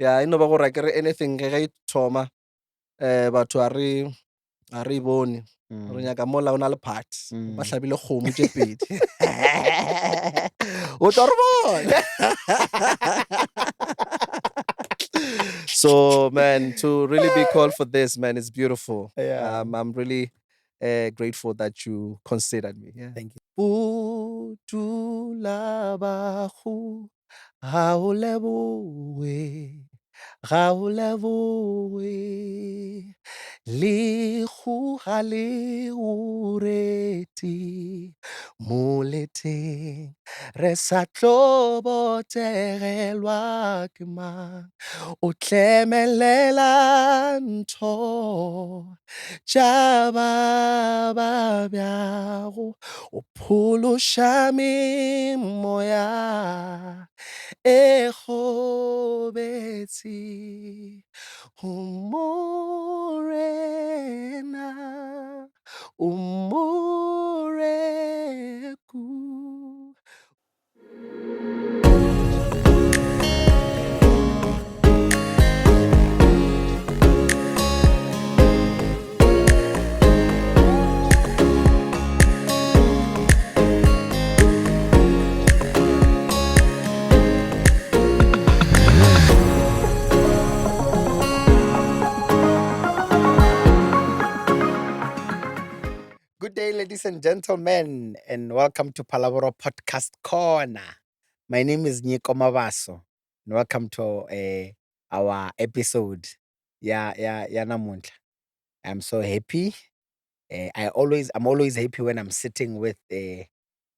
Yeah, I know ba gore akere anything ge e thoma batho a re bone re nyaka mola o na le parts ba hlabile kgomo tše pedi o tlo re bona. So man, to really be called for this, man, it's beautiful. Yeah. I'm really grateful that you considered me. Yeah. Thank you. Putula bahu ga o leboe, ga o leboe, le go ga le ureti mo leteng re sa tlo botegelwa ke mang o tlemelela ntho tša ba bjago o phološa memoya e kgobetše o morena o moreku. Good day, ladies and gentlemen, and welcome to Palabra Podcast Corner. My name is Nico Mabaso, and welcome to our episode. Namuntlha. I'm so happy. I'm always happy when I'm sitting with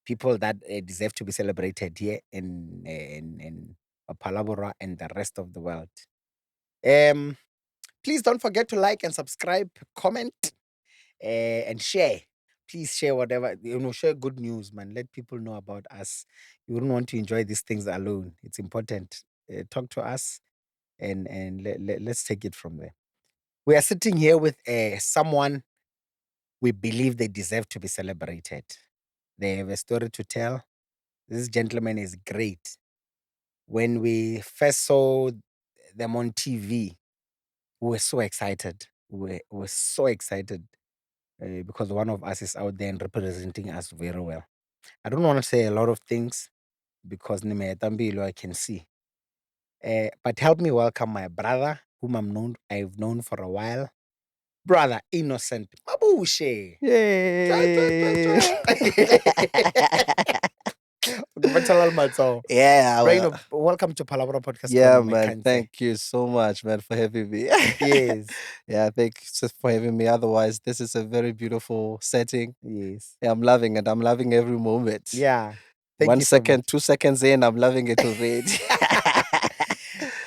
people that deserve to be celebrated here in Palabra and the rest of the world. Please don't forget to like and subscribe, comment, and share. Please share whatever, share good news, man. Let people know about us. You wouldn't want to enjoy these things alone. It's important. Talk to us and let's take it from there. We are sitting here with someone we believe they deserve to be celebrated. They have a story to tell. This gentleman is great. When we first saw them on TV, we were so excited. We were so excited because one of us is out there and representing us very well. I don't want to say a lot of things because Nimetambilo I can see. But help me welcome my brother, whom I've known for a while. Brother Innocent Mabushe. Yay! Yeah, Brain, welcome to Palabra Podcast. yeah, Corner, my man. kind sir. Thank you so much, man, for having me. Yes, Yeah, thanks for having me. Otherwise, this is a very beautiful setting. yes. Yeah, I'm loving it. I'm loving every moment. Yeah. Thank 1 you so second, much. 2 seconds in, I'm loving it already.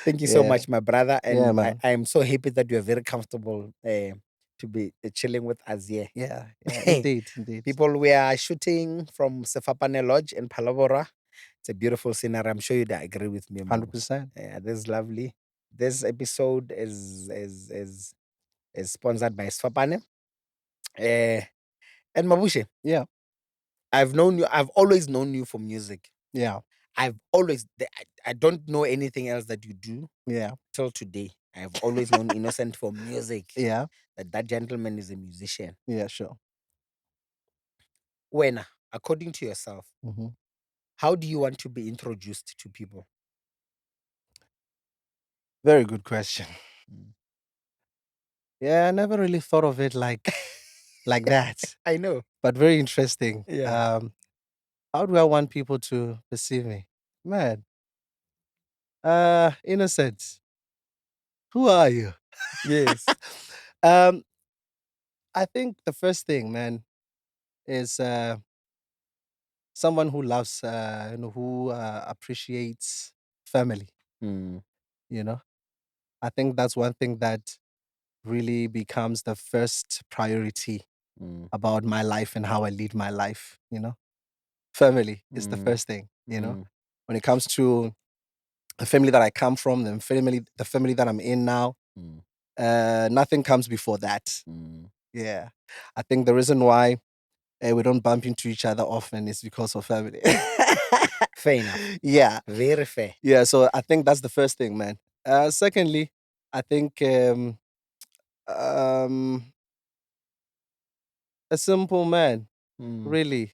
Thank you so Yeah. much, my brother. Yeah, And man. I'm so happy that you're very comfortable to be chilling with us here. Yeah, indeed. People, we are shooting from Sefapane Lodge in Palabora. It's a beautiful scenery. I'm sure you'd agree with me. Mabuse. 100%. Yeah, this is lovely. This episode is sponsored by Sefapane. And Mabushe, Yeah, I've known you. I've always known you for music. yeah, I don't know anything else that you do yeah, till today. I've always known Innocent for music. yeah, That gentleman is a musician. yeah, sure. When, according to yourself, Mhm. how do you want to be introduced to people? Very good question. Mm. Yeah, I never really thought of it like that, I know. but very interesting. Yeah. How do I want people to perceive me? Man, Innocent, who are you? Yes. um, I think the first thing, man, is someone who loves, who appreciates family. Mm, You know, I think that's one thing that really becomes the first priority mm, about my life and how I lead my life. Family is the mm, first thing. mm, When it comes to the family that I come from, the family that I'm in now, mm, nothing comes before that. mm. Yeah, I think the reason why we don't bump into each other often is because of family. Fair enough. Yeah, Very fair. yeah. So I think that's the first thing, man. Secondly, I think um, a simple man. Really,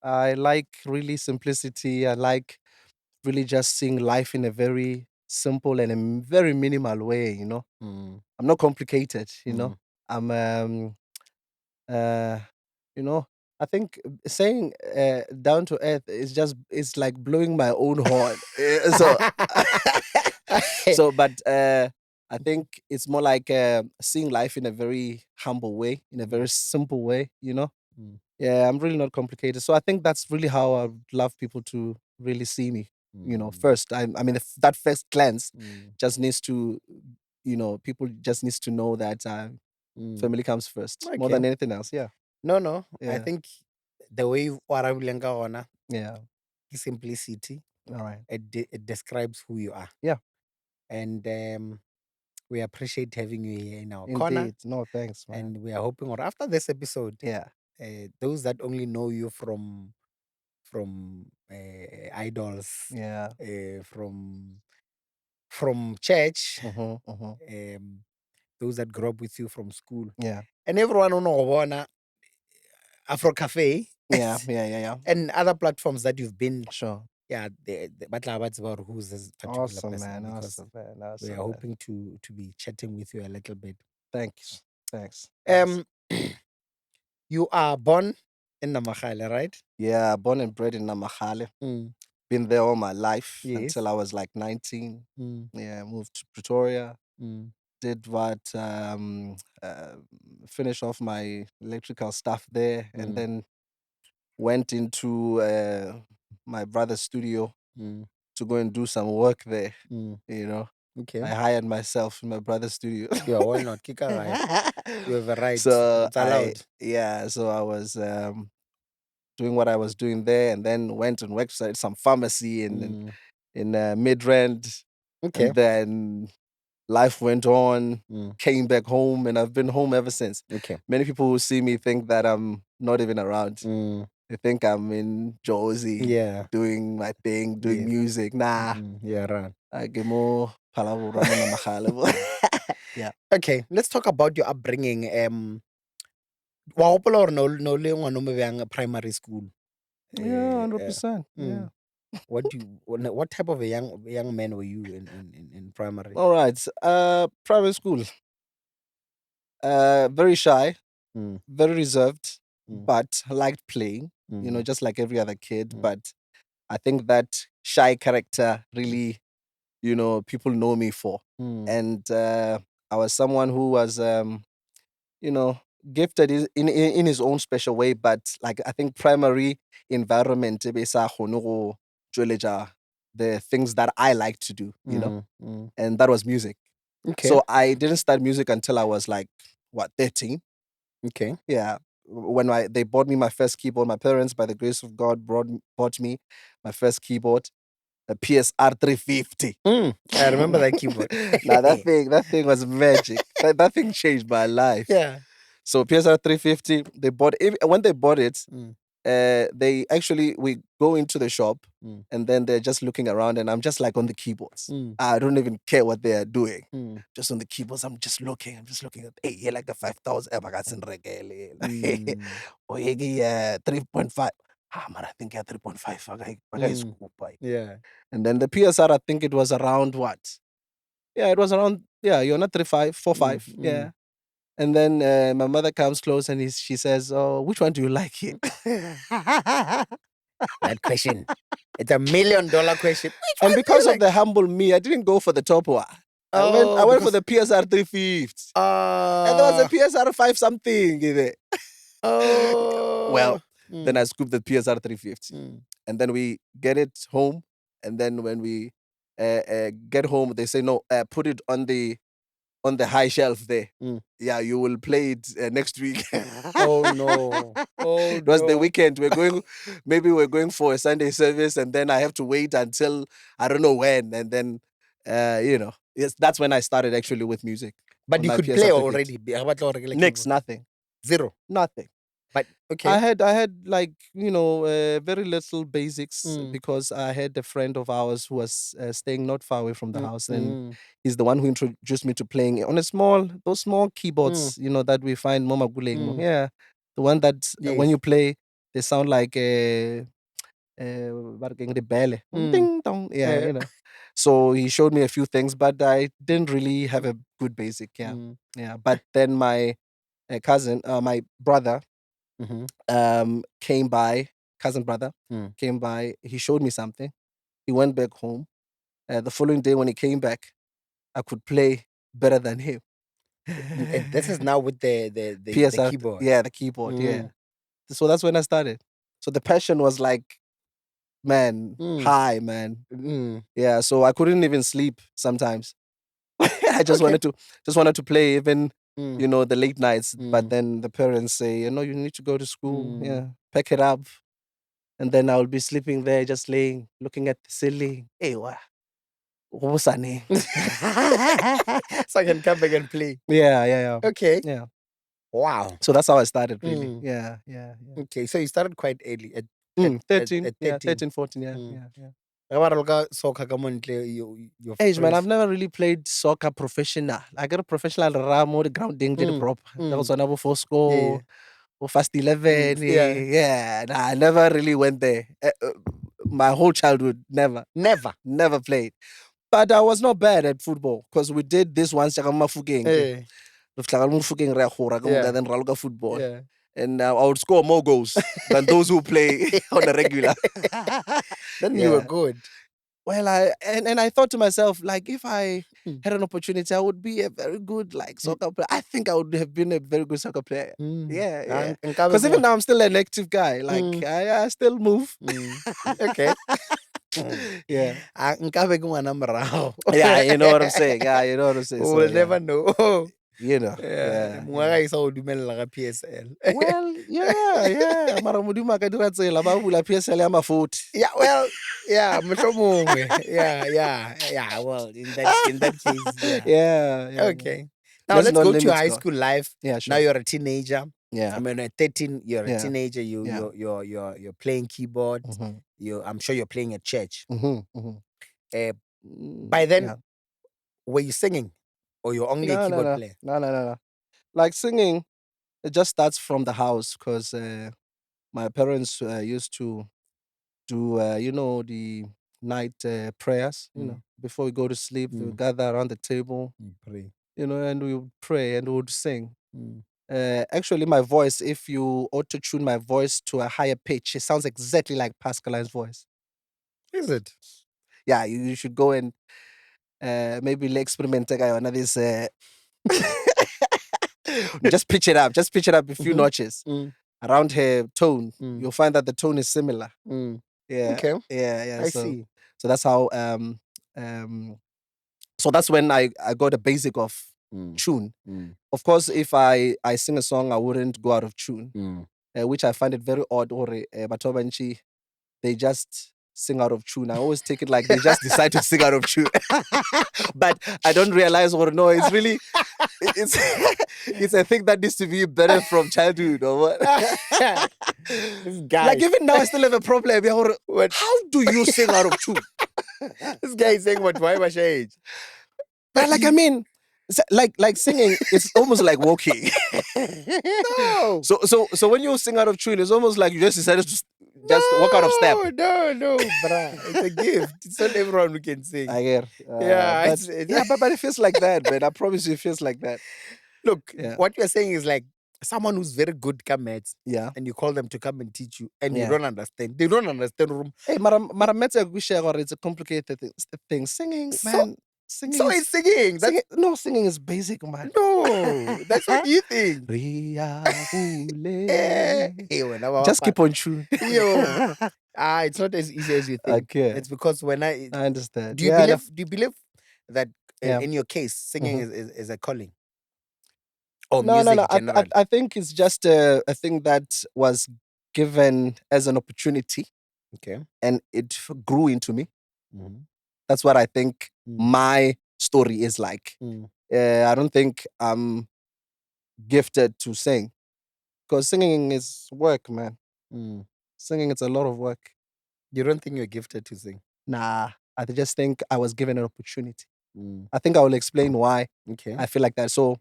I like really simplicity. I like really just seeing life in a very simple and a very minimal way. I'm not complicated. I'm uh, you know. I think saying down to earth is just it's like blowing my own horn. So but I think it's more like seeing life in a very humble way, in a very simple way. Yeah, I'm really not complicated. So I think that's really how I would love people to really see me. First, I mean, that first glance just needs to, people just needs to know that family comes first more Okay. than anything else. Yeah, No. I yeah, think the way you are ona, yeah. simplicity, All right. it describes who you are. Yeah, And we appreciate having you here in our corner. indeed. No, thanks, man. And we are hoping, or after this episode, Yeah, those that only know you from idols, yeah. from church, Mm-hmm. um, those that grew up with you from school, Yeah, and everyone on Obona, Afro Cafe, yeah, yeah, yeah, yeah. and other platforms that you've been. Sure. Yeah, but about who's this particular Awesome, person, man. because Awesome, man. we are Awesome, man. hoping to be chatting with you a little bit. Thanks. Thanks. Thanks. Um, you are born in Namahale, right? Yeah, born and bred in Namahale. Mm. Been there all my life Yes. until I was like 19. Mm. Yeah, moved to Pretoria. Mm. Did what? Uh, finish off my electrical stuff there, and Mm. then went into my brother's studio Mm. to go and do some work there. Mm. You know, Okay. I hired myself in my brother's studio. Yeah, why not? Kika right. You have a right. So It's allowed. so I was doing what I was doing there, and then went and worked at some pharmacy Mm. in Midrand, Okay. and then life went on. Mm. Came back home, and I've been home ever since. Okay. Many people who see me think that I'm not even around. Mm. They think I'm in Josie, Yeah. doing my thing, doing Yes. music. Nah, Yeah, right. I get more palavra mo na mahalo mo. Yeah. Okay, let's talk about your upbringing. Wa hopola hore no le ngwana o mo behang primary school? Yeah, Uh, 100%. Yeah. mm. What type of a young man were you in primary? All right. Private school. Very shy, Mm. very reserved, Mm. but liked playing, Mm. just like every other kid. Mm. But I think that shy character really, people know me for. Mm. And I was someone who was, you know, gifted in his own special way. But like, I think primary environment, ebe sa kgone go tšweletša the things that I like to do. Mm. Mm. And that was music. Okay. So I didn't start music until I was like, what, 13? Okay. Yeah. When they bought me my first keyboard, my parents, by the grace of God, bought me my first keyboard, a PSR 350. I remember that keyboard. Now that thing was magic. That thing changed my life. Yeah. So PSR 350, when they bought it, Mm. we go into the shop, Mm. and then they're just looking around, and I'm just like on the keyboards. Mm. I don't even care what they are doing. Mm. Just on the keyboards, I'm just looking at, hey, yeah, like the 5,000, Mm. or 3.5. Man, I think 3.5. Mm. Yeah. And then the PSR, I think it was around what? Yeah, it was around, yeah, you're not 3.5, 4.5. Mm. Yeah. And then my mother comes close, and she says, oh, which one do you like here? That question. It's $1 million question. Which And one do because you of like? the humble me, I didn't go for the top one. I Oh, went for because the PSR 350. And there was a PSR 5 something in it. Well, oh. then I Mm. scooped the PSR 350. Mm. And then we get it home. And then when we get home, they say, no, put it on the high shelf there. Mm. Yeah, you will play it next week. Oh no. Oh It was the no. weekend. Maybe we're going for a Sunday service, and then I have to wait until I don't know when. And then, yes, that's when I started actually with music. But On you my could play PSR 350. already. Nix, nothing. Zero. Nothing. But I okay. had like very little basics Mm, because I had a friend of ours who was staying not far away from the mm, house, and mm, he's the one who introduced me to playing on those small mm, keyboards, that we find Moma Guleng. mm. Yeah, the one that when Yes. you play, they sound like ba re keng, rebele. Mm, Ding dong. Yeah, eh, So he showed me a few things, but I didn't really have a good basic. Yeah, mm, yeah. But then my cousin, my brother, mhm, came by, cousin brother mm. came by. He showed me something. He went back home. The following day when he came back, I could play better than him. And this is now with the PSR, keyboard. yeah, the keyboard, yeah. Mm, So that's when I started. So the passion was like, man, mm, high, man. mm. Yeah, so I couldn't even sleep sometimes. I Okay. just wanted to play even, Mm, the late nights. But mm, then the parents say, you need to go to school. mm. Yeah, pack it up. And then I'll be sleeping there, just laying, looking at the ceiling. Hey, what? Wusane. So I can come back and play. Yeah, yeah, yeah. Okay. Yeah. Wow. So that's how I started really. Mm. Yeah, yeah, yeah. Okay. So you started quite early at 13. Yeah, 13. 13, 14. Yeah, Mm. yeah, yeah. Ge ba re le ka soccer ka mo ntle, your Age, man, I've first. never really played soccer professional. I got a professional ramo the ground ding did Mm, prop. That was mm. when I was for Yeah. score or fast Mm, 11. yeah. Yeah, nah, I never really went there. My whole childhood, never, Never. never played. But I was not bad at football because we did this once. Eh. Yeah. Then Raluka football. Yeah. And I would score more goals than those who play on a regular. Then you were Yeah. good. Well, and I thought to myself, like, if I Mm, had an opportunity, I would be a very good like mm, soccer player. I think I would have been a very good soccer player. mm. Yeah, Ah, yeah. nkabe Because even mo. now I'm still an active guy. Like Mm, I still move. mm. Okay. Yeah. Ah, nkabe ke ngwana morago. Yeah, you know what I'm saying. Yeah, you know what I'm saying. So We'll yeah. never know. Yeah, Mongwe yeah. ga isa go dumelela ka PSL. Well, yeah, yeah. Mara Modimo a ka dira tsela ba bula PSL ya ma-40. Yeah, well, yeah, mohlomongwe. Yeah, yeah, yeah. Well, in that case, yeah. Yeah, yeah, yeah. Okay. Now Let's let's not go to your limit high God. school life. Yeah, Now sure. you're a teenager. I Yeah, mean, at 13, you're a yeah, teenager. You yeah. you're playing keyboard. Mhm, I'm sure you're playing at church. mhm, mhm. Uh, by then, Yeah. were you singing, or you're only a No, no, keyboard no. player? No, no, no, no. Like singing, it just starts from the house because my parents used to do, the night prayers. Mm, Before we go to sleep, we would mm, gather around the table, pray. and we would pray and we would sing. Mm. Actually, my voice, if you auto tune my voice to a higher pitch, it sounds exactly like Pascaline's voice. Is it? Yeah, you should go and maybe experiment this. Just pitch it up. Just pitch it up a few Mm-hmm. notches Mm, around her tone. mm, You'll find that the tone is similar. mm. Yeah, Okay, yeah, yeah. I So, see. so that's how. Um, so that's when I got a basic of Mm, tune. mm, Of course, if I sing a song, I wouldn't go out of tune, mm. which I find it very odd. Or Batobanchi, they just sing out of tune. I always take it like they just decide to sing out of tune, but I don't realize or no, it's really it's it's a thing that needs to be better from childhood or what. This Like guy, even now, I still have a problem. Yeah, what? how do you sing out of tune? This guy is saying what? Why was age? But like I mean, like singing, it's almost like walking. No, So when you sing out of tune, it's almost like you just decided to just walk out of step. no, bruh. It's a gift. It's not everyone who can sing. I get, Yeah, but yeah, but it feels like that, man. I promise you, it feels like that. look, Yeah, what you're saying is like someone who's very good comets, yeah, and you call them to come and teach you, and you yeah. don't understand. They don't understand room. Hey, Mara Metze Gushe, or it's a complicated thing. Singing, So, man, singing so is it's singing. That's singing is basic, man. no. That's what you think. Ria Eh, Hule. eh, wena Just baba. keep on tune. Yo, it's not as easy as you think. Okay, It's because when I I understand. do you Yeah, believe that yeah. in your case singing Mhm. is a calling, or No, no, no. music generally? I think it's just a thing that was given as an opportunity Okay. and it grew into me. Mhm. That's what I think Mm, my story is like. mm, I don't think I'm gifted to sing. because singing is work, man. Mm. Singing it's a lot of work. You don't think you're gifted to sing? Nah, I just think I was given an opportunity. Mm. I think I will explain why Okay. I feel like that. So,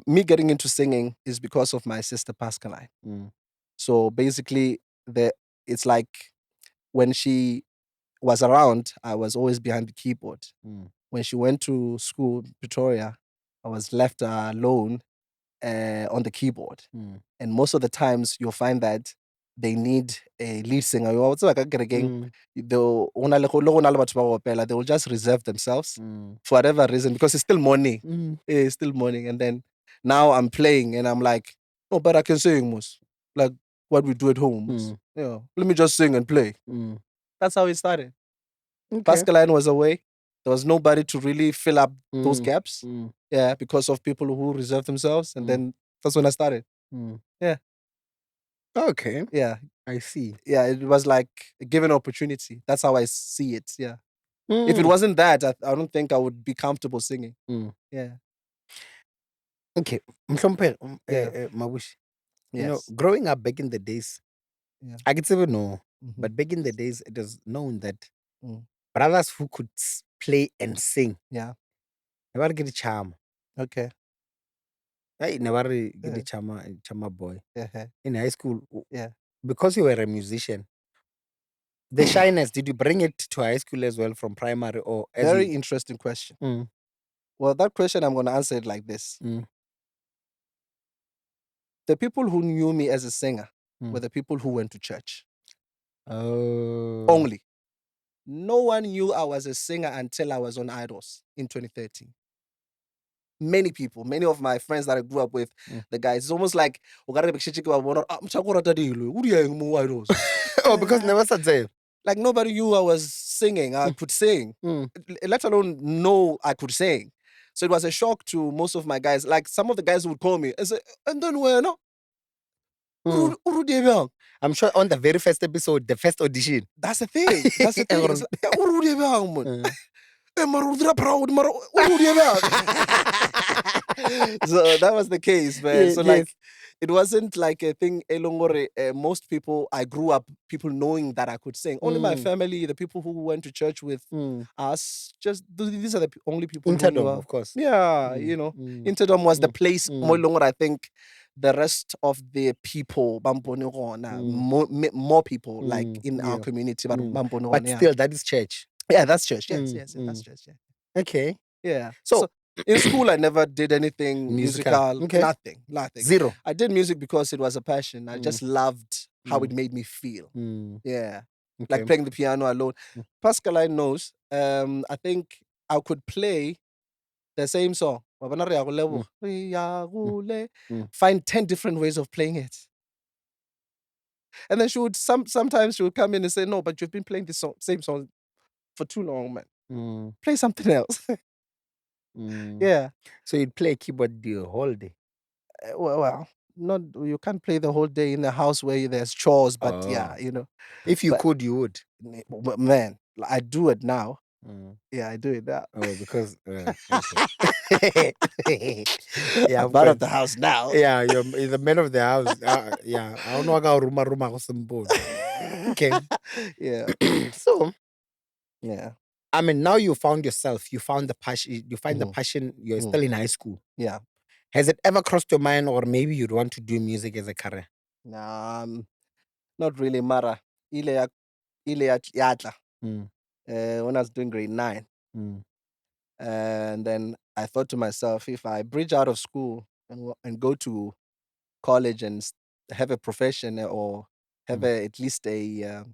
me getting into singing is because of my sister Pacaline. Mm. So basically, it's like when she was around, I was always behind the keyboard. Mm. When she went to school, Pretoria, I was left alone on the keyboard. Mm. And most of the times, you'll find that they need a lead singer. What's like again, Mm. they will just reserve themselves Mm. for whatever reason because it's still morning. Mm. It's still morning. And then now I'm playing and I'm like, oh, but I can sing, Mus. Like what we do at home. Mus. Mm. Let me just sing and play. Mm. That's how it started. Okay. Pacaline was away. There was nobody to really fill up those Mm. gaps. Mm. Yeah, because of people who reserve themselves. And Mm. then that's when I started. Mm. Yeah. Okay. Yeah. I see. Yeah. It was like a given opportunity. That's how I see it. Yeah. If it Mm. wasn't that, I don't think I would be comfortable singing. Mm. Yeah. Okay. Mhlompe, Yeah. Mabushe, Yes. growing up back in the days, Yeah. I could even know, Hmm. but back in the days, it was known that Mm. brothers who could play and sing Yeah. never get a charm. Okay. I never get a Uh, charmer boy. uh In high school, Yeah. because you were a musician, the shyness, did you bring it to high school as well from primary or as Very you? interesting question. Mm. Well, that question, I'm going to answer it like this. Mm. The people who knew me as a singer were Mm. the people who went to church Oh. only. No one knew I was a singer until I was on Idols in 2013. Many people, many of my friends that I grew up with, Mm. the guys, it's almost like, Idols. Oh, because never said there. Like nobody knew I was singing, I Mm. could sing, Mm. let alone know I could sing. So it was a shock to most of my guys. Like some of the guys would call me and say, and then when Mm. I'm sure on the very first episode, the first audition. that's the thing. That's the thing. It's like, man. Uh. Mara udra proud, mara urudia bag. So that was the case, man. Yes, So yes. like it wasn't like a thing elongore. Most people I grew up people knowing that I could sing. Only my Mm. family, the people who went to church with Mm. us, just these are the only people who knew Interdom, her. of course. Yeah, Mm. Mm. Interdom was the Mm. place more Mm. longer. I think the rest of the people, Mm. more people like Mm. in our Yeah. community, Mm. but But yeah. still, that is church. Yeah, that's church. Yes, Mm. yes, yeah, that's Mm. church. Yeah. Okay. Yeah. So, So in school, I never did anything musical. musical, Okay. nothing, nothing. Zero. I did music because it was a passion. I Mm. just loved how it Mm. made me feel. Mm. Yeah. Like Okay. playing the piano alone. Mm. Pascaline knows. I think I could play the same song. Mm. Mm. Mm. Find 10 different ways of playing it. And then she would sometimes she would come in and say, no, but you've been playing this same song for too long, man. Mm. Play something else. Mm. Yeah. So you'd play keyboard the whole day. Well, not you can't play the whole day in a house where there's chores, but Oh. yeah. If you But could, you would. but man, I do it now. Mm. Yeah, I do it now. Oh, because okay. Yeah, I'm of out of course. the house now. Yeah, you're the man of the house. Yeah, I don't know about Ruma simple. Okay. Yeah, So, yeah. I mean, now you found yourself. You found the passion. You find the Mhm, passion. You're mhm, still in high school. yeah. Has it ever crossed your mind, or maybe you'd want to do music as a career? Not really Mara. Yatla. Mm. When I was doing grade 9. Mm. And then I thought to myself, if I bridge out of school and go to college and have a profession or have Mm. at least a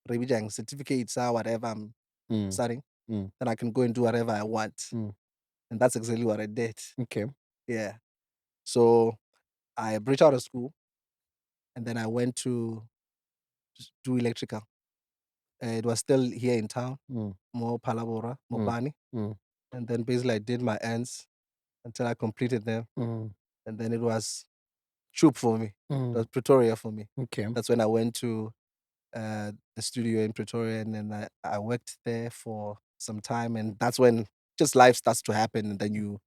Rebijang certificate or whatever I'm Mm. studying, Mm. then I can go and do whatever I want. Mm. And that's exactly what I did. Okay. Yeah. So I bridged out of school and then I went to do electrical. It was still here in town, Mm. more Palabora, more Mm. Bani. Mm. And then basically I did my ends until I completed them. Mm. And then it was Chup for me. It Mm. was Pretoria for me. Okay. That's when I went to the studio in Pretoria, and then I worked there for some time, and that's when just life starts to happen, and then you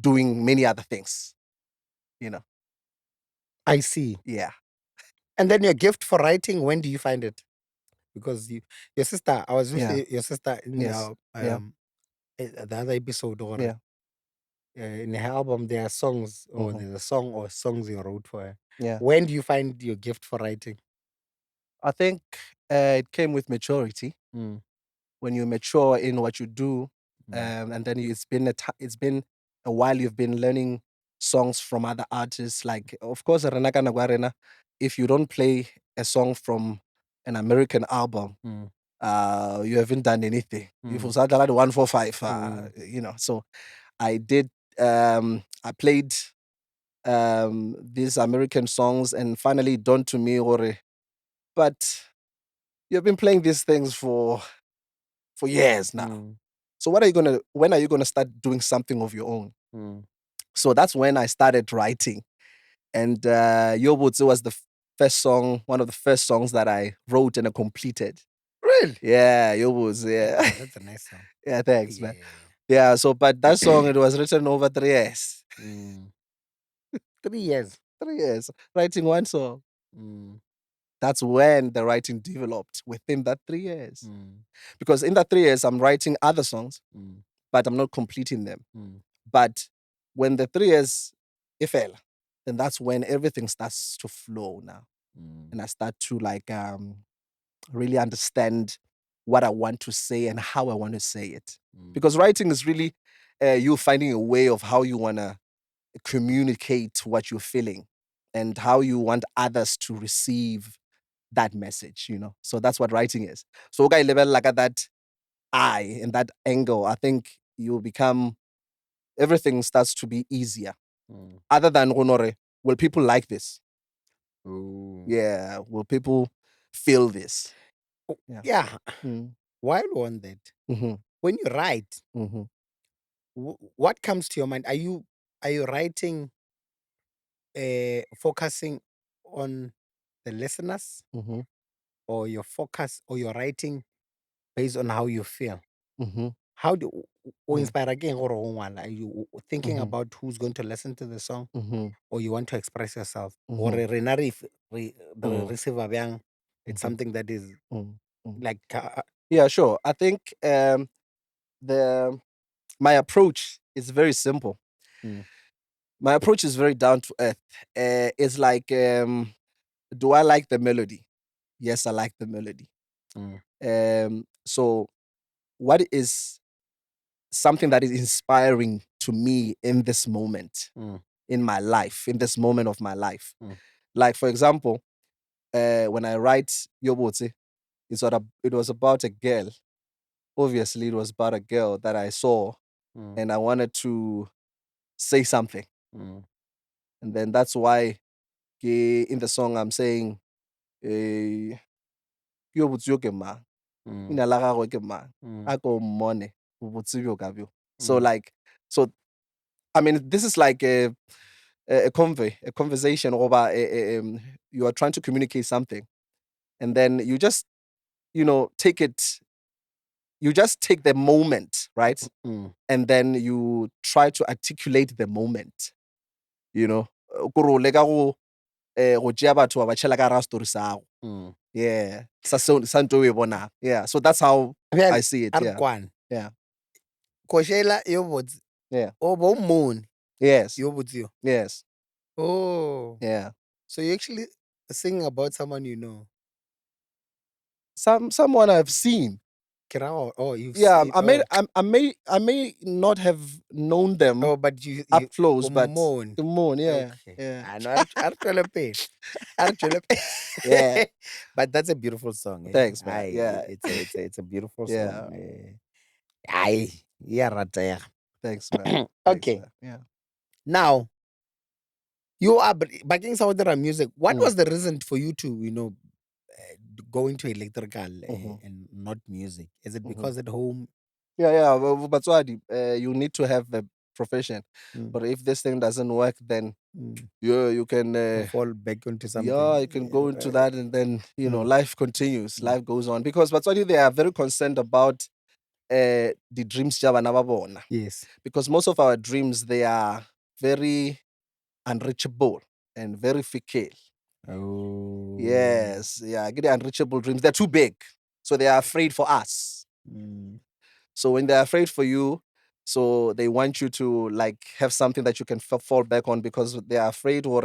doing many other things, you know. I see. Yeah. And then your gift for writing, when do you find it? Because your sister, I was with Yeah. your sister in Yes. Yeah. the other episode, or Yeah. in her album, there are songs, or Hmm. there's a song or songs you wrote for her. Yeah. When do you find your gift for writing? I think it came with maturity. Mm, When you mature in what you do, mm, and then it's been a while you've been learning songs from other artists. Like, of course, Rena Kana Gwa Rena, if you don't play a song from an American album, mm, you haven't done anything. If mm, was like 145, mm, so I did. I played these American songs, and finally, it dawned to me, Ore, but you've been playing these things for years now. mm, So what are you gonna? When are you gonna start doing something of your own? mm. So that's when I started writing, and Yobutsu was the first song, one of the first songs that I wrote and I completed. Really? Yeah, Yobutsu. Yeah, Yeah, that's a nice song. yeah. Thanks, man. Yeah. Yeah. So, but that song it was written over 3 years. Mm. 3 years. 3 years writing one song. Mm, That's when the writing developed within that 3 years. mm, Because in that 3 years, I'm writing other songs, mm, but I'm not completing them. mm, But when the 3 years it fell, then that's when everything starts to flow now. mm, And I start to really understand what I want to say and how I want to say it. mm, Because writing is really you finding a way of how you want to communicate what you're feeling and how you want others to receive that message. So that's what writing is. So okay, level like at that eye and that angle, I think you become everything starts to be easier. mm. Other than honore, will people like this? Oh. Yeah. Will people feel this? Oh, Yeah. yeah. Mm. While on that, Mm-hmm. when you write, Mm-hmm. what comes to your mind? Are you writing, focusing on the listeners, Mm-hmm. or your focus, or you're writing based on how you feel? Mm-hmm. How do o Mm. inspire again or one? Are you thinking Mm-hmm. about who's going to listen to the song, Mm-hmm. or you want to express yourself? Or Mm-hmm. rena the Mm. receiver bjang, it's Mhm, something that is mm, mm. like, Yeah, sure. I think the my approach is very simple. mm, My approach is very down to earth. It's like, do I like the melody? Yes, I like the melody. mm, So what is something that is inspiring to me in this moment mm, in my life, in this moment of my life? mm, Like, for example, when I write Yobotse, it was about a girl. Obviously, it was about a girl that I saw mm, and I wanted to say something. mm, And then that's why in the song I'm saying, eh, "Yo botse yo ke mang? mm, Leina la gagwe ke mang? mm, A ko mmone, bobotse bjo ka bjo." So mm, so I mean, this is like a conversation over you are trying to communicate something, and then take it. You just take the moment, right? mm, And then you try to articulate the moment. You know, Kore o leka go tšea batho wa ba tšhela ka hara story sa gago. mm. Yeah. Sa ntho e bonang. Yeah. So that's how Bjale, I see it. a re Yeah. kwane, Yeah. košela yo botse, Yeah. o bo mmone Yes. yo botse yo. Yes. Oh, Yeah. so you actually sing about someone you know. Someone I've seen. Ke ra gore, oh, you've Yeah. seen, oh, I may not have known them oh, but you up close, o but mmone. the moon. Yeah. Okay. Yeah. I know, a re tšwele pele. A re tšwele Yeah. pele. But that's a beautiful song, eh? Thanks, man. Aye, Yeah. it's a beautiful Yeah. song, eh. Aye, e a ratega. Thanks, man. Thanks, Okay, man. Yeah. now you are bakeng sa go dira music. What Mm. was the reason for you to, go into electrical, Mm-hmm. and not music? Is it Mm-hmm. because at home? Yeah, yeah. Batswadi, you need to have a profession. Mm, But if this thing doesn't work, then mm, you can fall back into yeah, something? you can go into that and then Mm, life continues, mm. life goes on. Because Batswadi, they are very concerned about the dreams tja bana ba bona. Yes. Because most of our dreams they are very unreachable. and very fickle. Oh. Yes, yeah, get the unreachable dreams. They're too big, so they are afraid for us. So when they're afraid for you, so they want you to like have something that you can fall back on because they are afraid or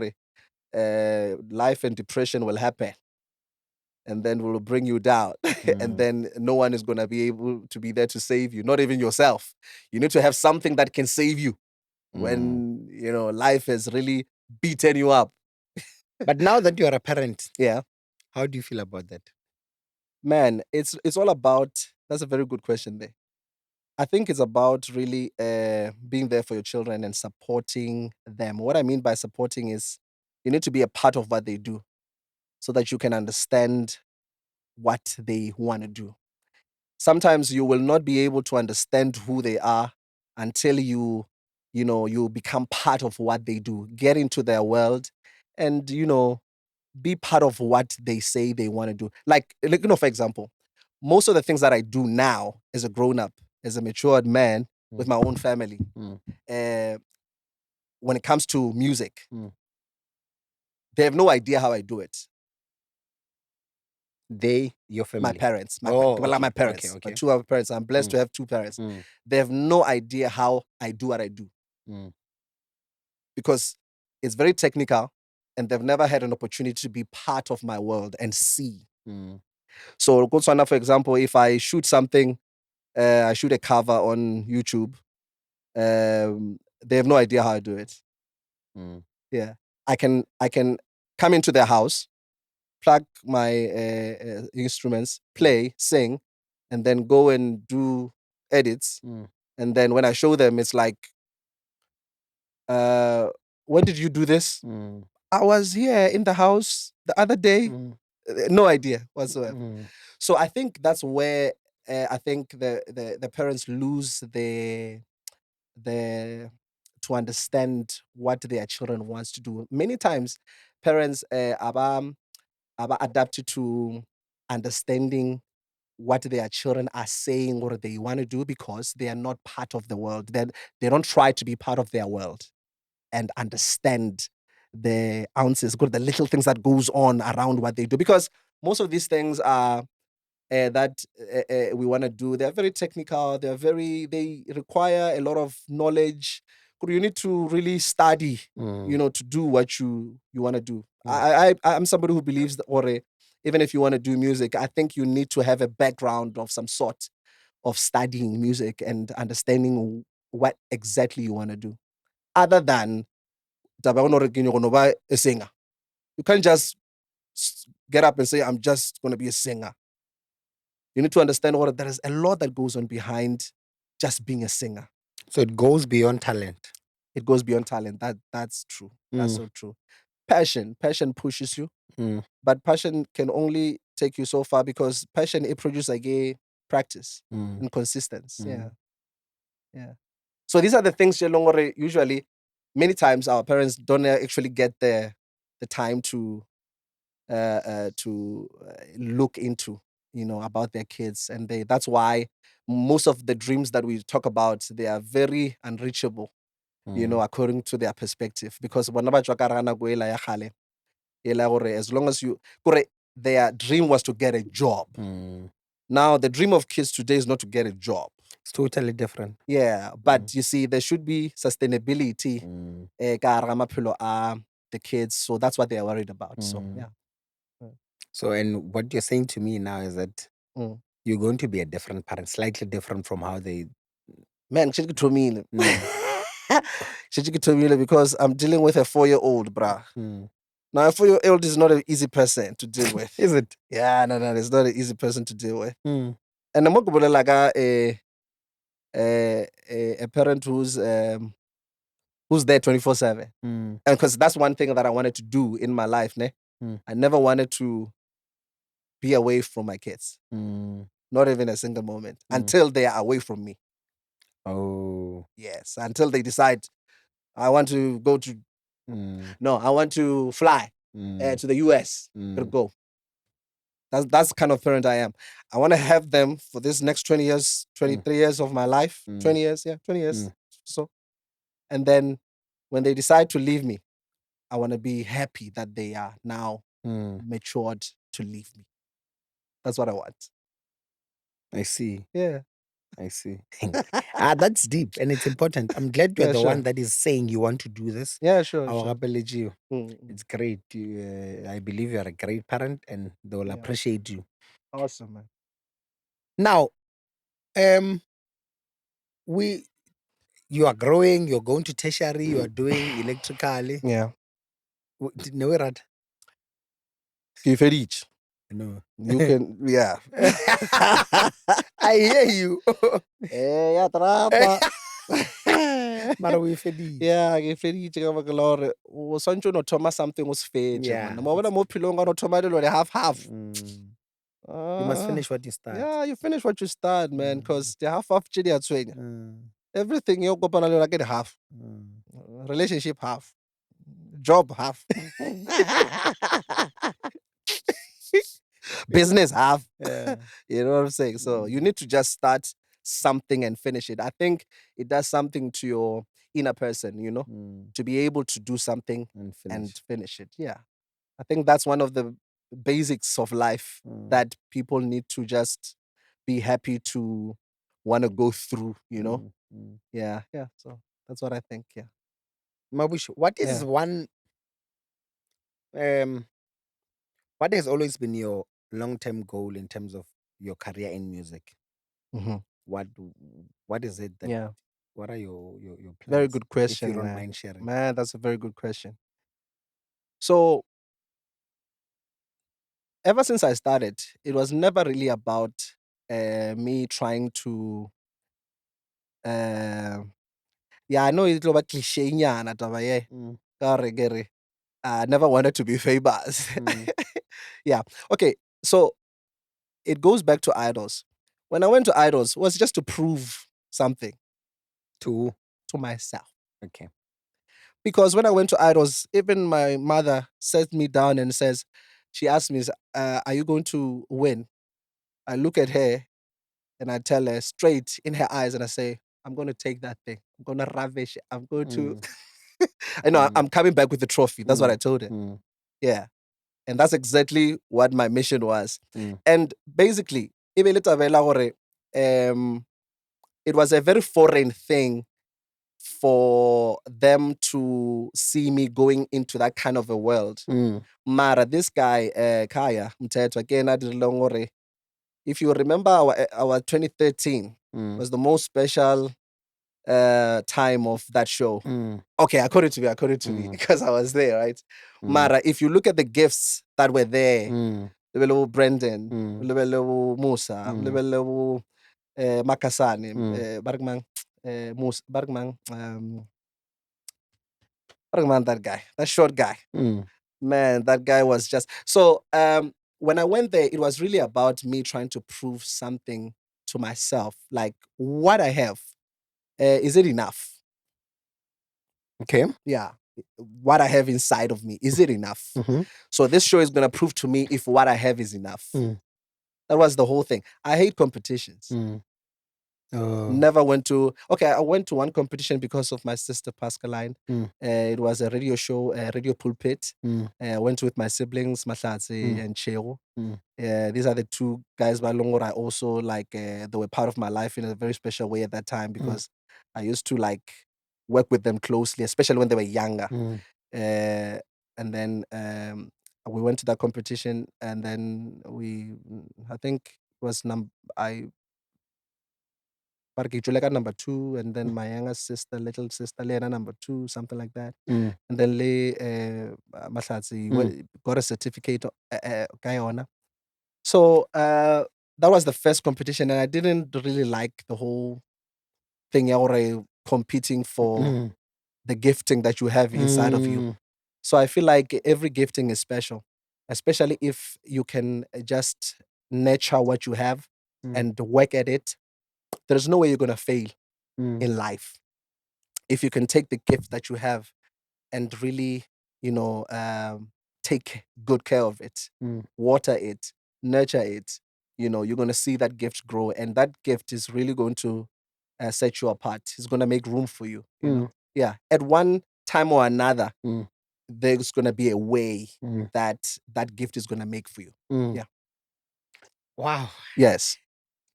life and depression will happen and then will bring you down. And then no one is going to be able to be there to save you, not even yourself. You need to have something that can save you when, life has really beaten you up. But now that you are a parent, Yeah. how do you feel about that? Man, it's all about, that's a very good question there. I think it's about really being there for your children and supporting them. What I mean by supporting is you need to be a part of what they do so that you can understand what they want to do. Sometimes you will not be able to understand who they are until you become part of what they do, get into their world and, be part of what they say they want to do. Like, for example, most of the things that I do now as a grown up, as a matured man with my own family, uh, when it comes to music, they have no idea how I do it. Your My family? parents, Oh, well, not my okay, okay, parents, my okay. two other parents. I'm blessed to have two parents. They have no idea how I do what I do because it's very technical and they've never had an opportunity to be part of my world and see. So, Gotswana, for example, if I shoot something, I shoot a cover on YouTube, they have no idea how I do it. Yeah. I can come into their house, plug my instruments, play, sing, and then go and do edits. And then when I show them, it's like, when did you do this? I was here in the house the other day. No idea whatsoever. So I think that's where I think the parents lose their to understand what their children wants to do. Many times, parents are adapted to understanding what their children are saying or they want to do because they are not part of the world. They don't try to be part of their world and understand the ounces, the little things that goes on around what they do. Because most of these things are that we want to do. They're very technical. They require a lot of knowledge. You need to really study, to do what you want to do. I'm somebody who believes that, or even if you want to do music, I think you need to have a background of some sort of studying music and understanding what exactly you want to do. Other than taba ya gore ke nyaka go ba a singer, you can't just get up and say I'm just going to be a singer. You need to understand what there is a lot that goes on behind just being a singer. So it goes beyond talent. It goes beyond talent. That's true. That's so true. Passion pushes you, but passion can only take you so far because passion it produces like a practice and consistency. Yeah, yeah. So these are the things usually many times our parents don't actually get the time to look into, about their kids, and that's why most of the dreams that we talk about they are very unreachable, according to their perspective. Because bona ba tswa ka hara nako ela ya kgale, ela gore as long as their dream was to get a job. Now the dream of kids today is not to get a job. It's totally different. Yeah, but you see, there should be sustainability ka hara maphelo a the kids, so that's what they are worried about. So yeah. So, and what you're saying to me now is that you're going to be a different parent, slightly different from how they. Man, Chichikitomile. Chichikitomile, because I'm dealing with a 4-year-old, bruh. Now, a 4-year-old is not an easy person to deal with. Is it? Yeah, no, it's not an easy person to deal with. And I'm not going to like a parent who's there 24/7. And because that's one thing that I wanted to do in my life, ne? I never wanted to be away from my kids. Not even a single moment until they are away from me. Oh. Yes, until they decide I want to go to no, I want to fly to the US. Gotta go. That's the kind of parent I am. I want to have them for this next 20 years, 23 years of my life. 20 years, yeah, 20 years. So, and then when they decide to leave me, I want to be happy that they are now matured to leave me. That's what I want. I see. Yeah. I see. That's deep and it's important. I'm glad you're Yeah, the one sure. that is saying you want to do this. Yeah, sure, Our sure. apology. Mm. It's great. I believe you're a great parent and they will Yeah. appreciate you. Awesome, man. Now, we you are growing, you're going to tertiary, you are doing electrically. Yeah. No, right? Give it each. No. You can, yeah. I hear you. Ya trapa. Mara we feditše. Yeah, ke feditše ka baka la gore o swantse o no thoma something o se fetše Yeah, monna. Ma bona mo bophelong ka no thoma dilo le half half. Mm. You must Uh, finish what you start. yeah, you finish what you start, man, because the half half tše di a tshwenya. Mm, Everything you kopana le yona ke di half. mm. Relationship half. Job half. Business half. Yeah. You know what I'm saying? So you need to just start something and finish it. I think it does something to your inner person, Mm. to be able to do something And and finish. finish it. Yeah. I think that's one of the basics of life that people need to just be happy to want to go through. Mm. Yeah. Yeah. So that's what I think. Yeah. Mabushe, what is Yeah. one um what has always been your long-term goal in terms of your career in music? Hmm. What what is it that Yeah. what are your Very plans? good If you question, don't man. mind sharing. Man, that's a very good question. So ever since I started, it was never really about me trying to. Uh, yeah, I know it's a little bit cliche, nyana taba ye. Mm. Ka re ke re, I never wanted to be famous. Mm. Yeah. Okay. So it goes back to idols. When I went to idols, it was just to prove something Two. to myself. Okay. Because when I went to idols, even my mother sat me down and says, she asked me, "Are you going to win?" I look at her and I tell her straight in her eyes and I say, I'm going to take that thing. I'm going to ravish it. I'm going to, Mm. I know Mm. I'm coming back with the trophy. That's what I Mm. told her. Mm. Yeah. And that's exactly what my mission was. Mm. And basically, Ibe Letabela gore, it was a very foreign thing for them to see me going into that kind of a world. Mm. Mara, this guy, Kaya Mteto, again, I did long gore. If you remember our 2013 Mm. was the most special time of that show. Mm. Okay, according to me, Mm. because I was there, right? Mm. Mara, if you look at the gifts that were there, Mm. little Brendan, Mm. little Musa, Mm. little Makasani, Mm. Bargman, Musa, Bargman, that guy, that short guy. Mm. Man, that guy was just so. When I went there, it was really about me trying to prove something to myself, like what I have. Is it enough? Okay. Yeah. What I have inside of me, is it enough? Mm-hmm. So this show is gonna prove to me if what I have is enough. Mm. That was the whole thing. I hate competitions. Mm. Oh. Never went to. Okay, I went to one competition because of my sister Pacaline. Mm. It was a radio show, a radio pulpit. Mm. I went with my siblings, Mahlatse Mm. and Cheo. Mm. These are the two guys by Longor I also like they were part of my life in a very special way at that time Mm. because I used to like work with them closely, especially when they were younger. Mm. And then we went to that competition and then I think it was I Parkichuleka number 2 and then my younger sister, little sister Lena number 2, something like that. Mm. And then Le Mahlatse got a certificate ka yona. So that was the first competition, and I didn't really like the whole thing ya gore competing for Mm. the gifting that you have inside of you. Mm. So I feel like every gifting is special, especially if you can just nurture what you have Mm. and work at it. There's no way you're gonna fail Mm. in life if you can take the gift that you have and really, take good care of it, Mm. water it, nurture it. You're going to see that gift grow, and that gift is really going to set you apart. It's going to make room for you. Mm. Yeah. At one time or another, Mm. there's gonna be a way that that gift is gonna make for you. Yeah. Wow. Yes.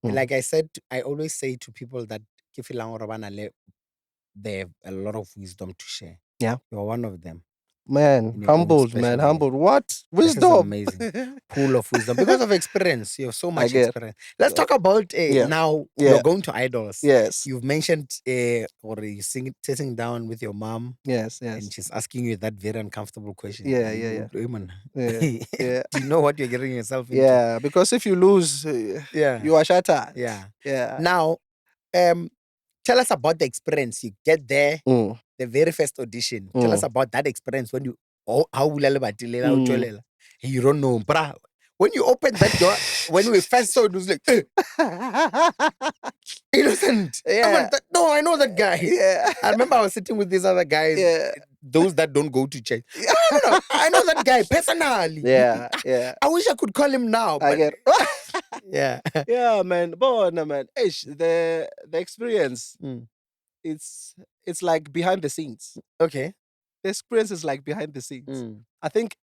Like I said, I always say to people that ke feelang hore ba na le- they have a lot of wisdom to share. Yeah. You're one of them. Man, In your own humbled, special man, way. humbled. What? This is Wisdom. amazing. Pool of wisdom. Because of experience. You have so much get. experience. Let's talk about Yeah. now Yeah. you're going to idols. Yes. You've mentioned or you sitting down with your mom Yes. and Yes. she's asking you that very uncomfortable question. Yeah. Yeah. Yeah. Yeah. Do you know what you're getting yourself into? Yeah. Because if you lose, Yeah. you are shattered. Yeah. Yeah. Now, tell us about the experience. You get there, the very first audition. Tell us about that experience when you how you don't know, bruh. When you opened that door, when we first saw it, was like innocent. Yeah. No, I know that guy. Yeah. I remember I was sitting with these other guys, Yeah. those that don't go to church. No. I know that guy personally. Yeah. Yeah. I wish I could call him now. I But get. yeah. Yeah, man. But no, man. Ish, the experience. It's like behind the scenes. Okay. The experience is like behind the scenes. I think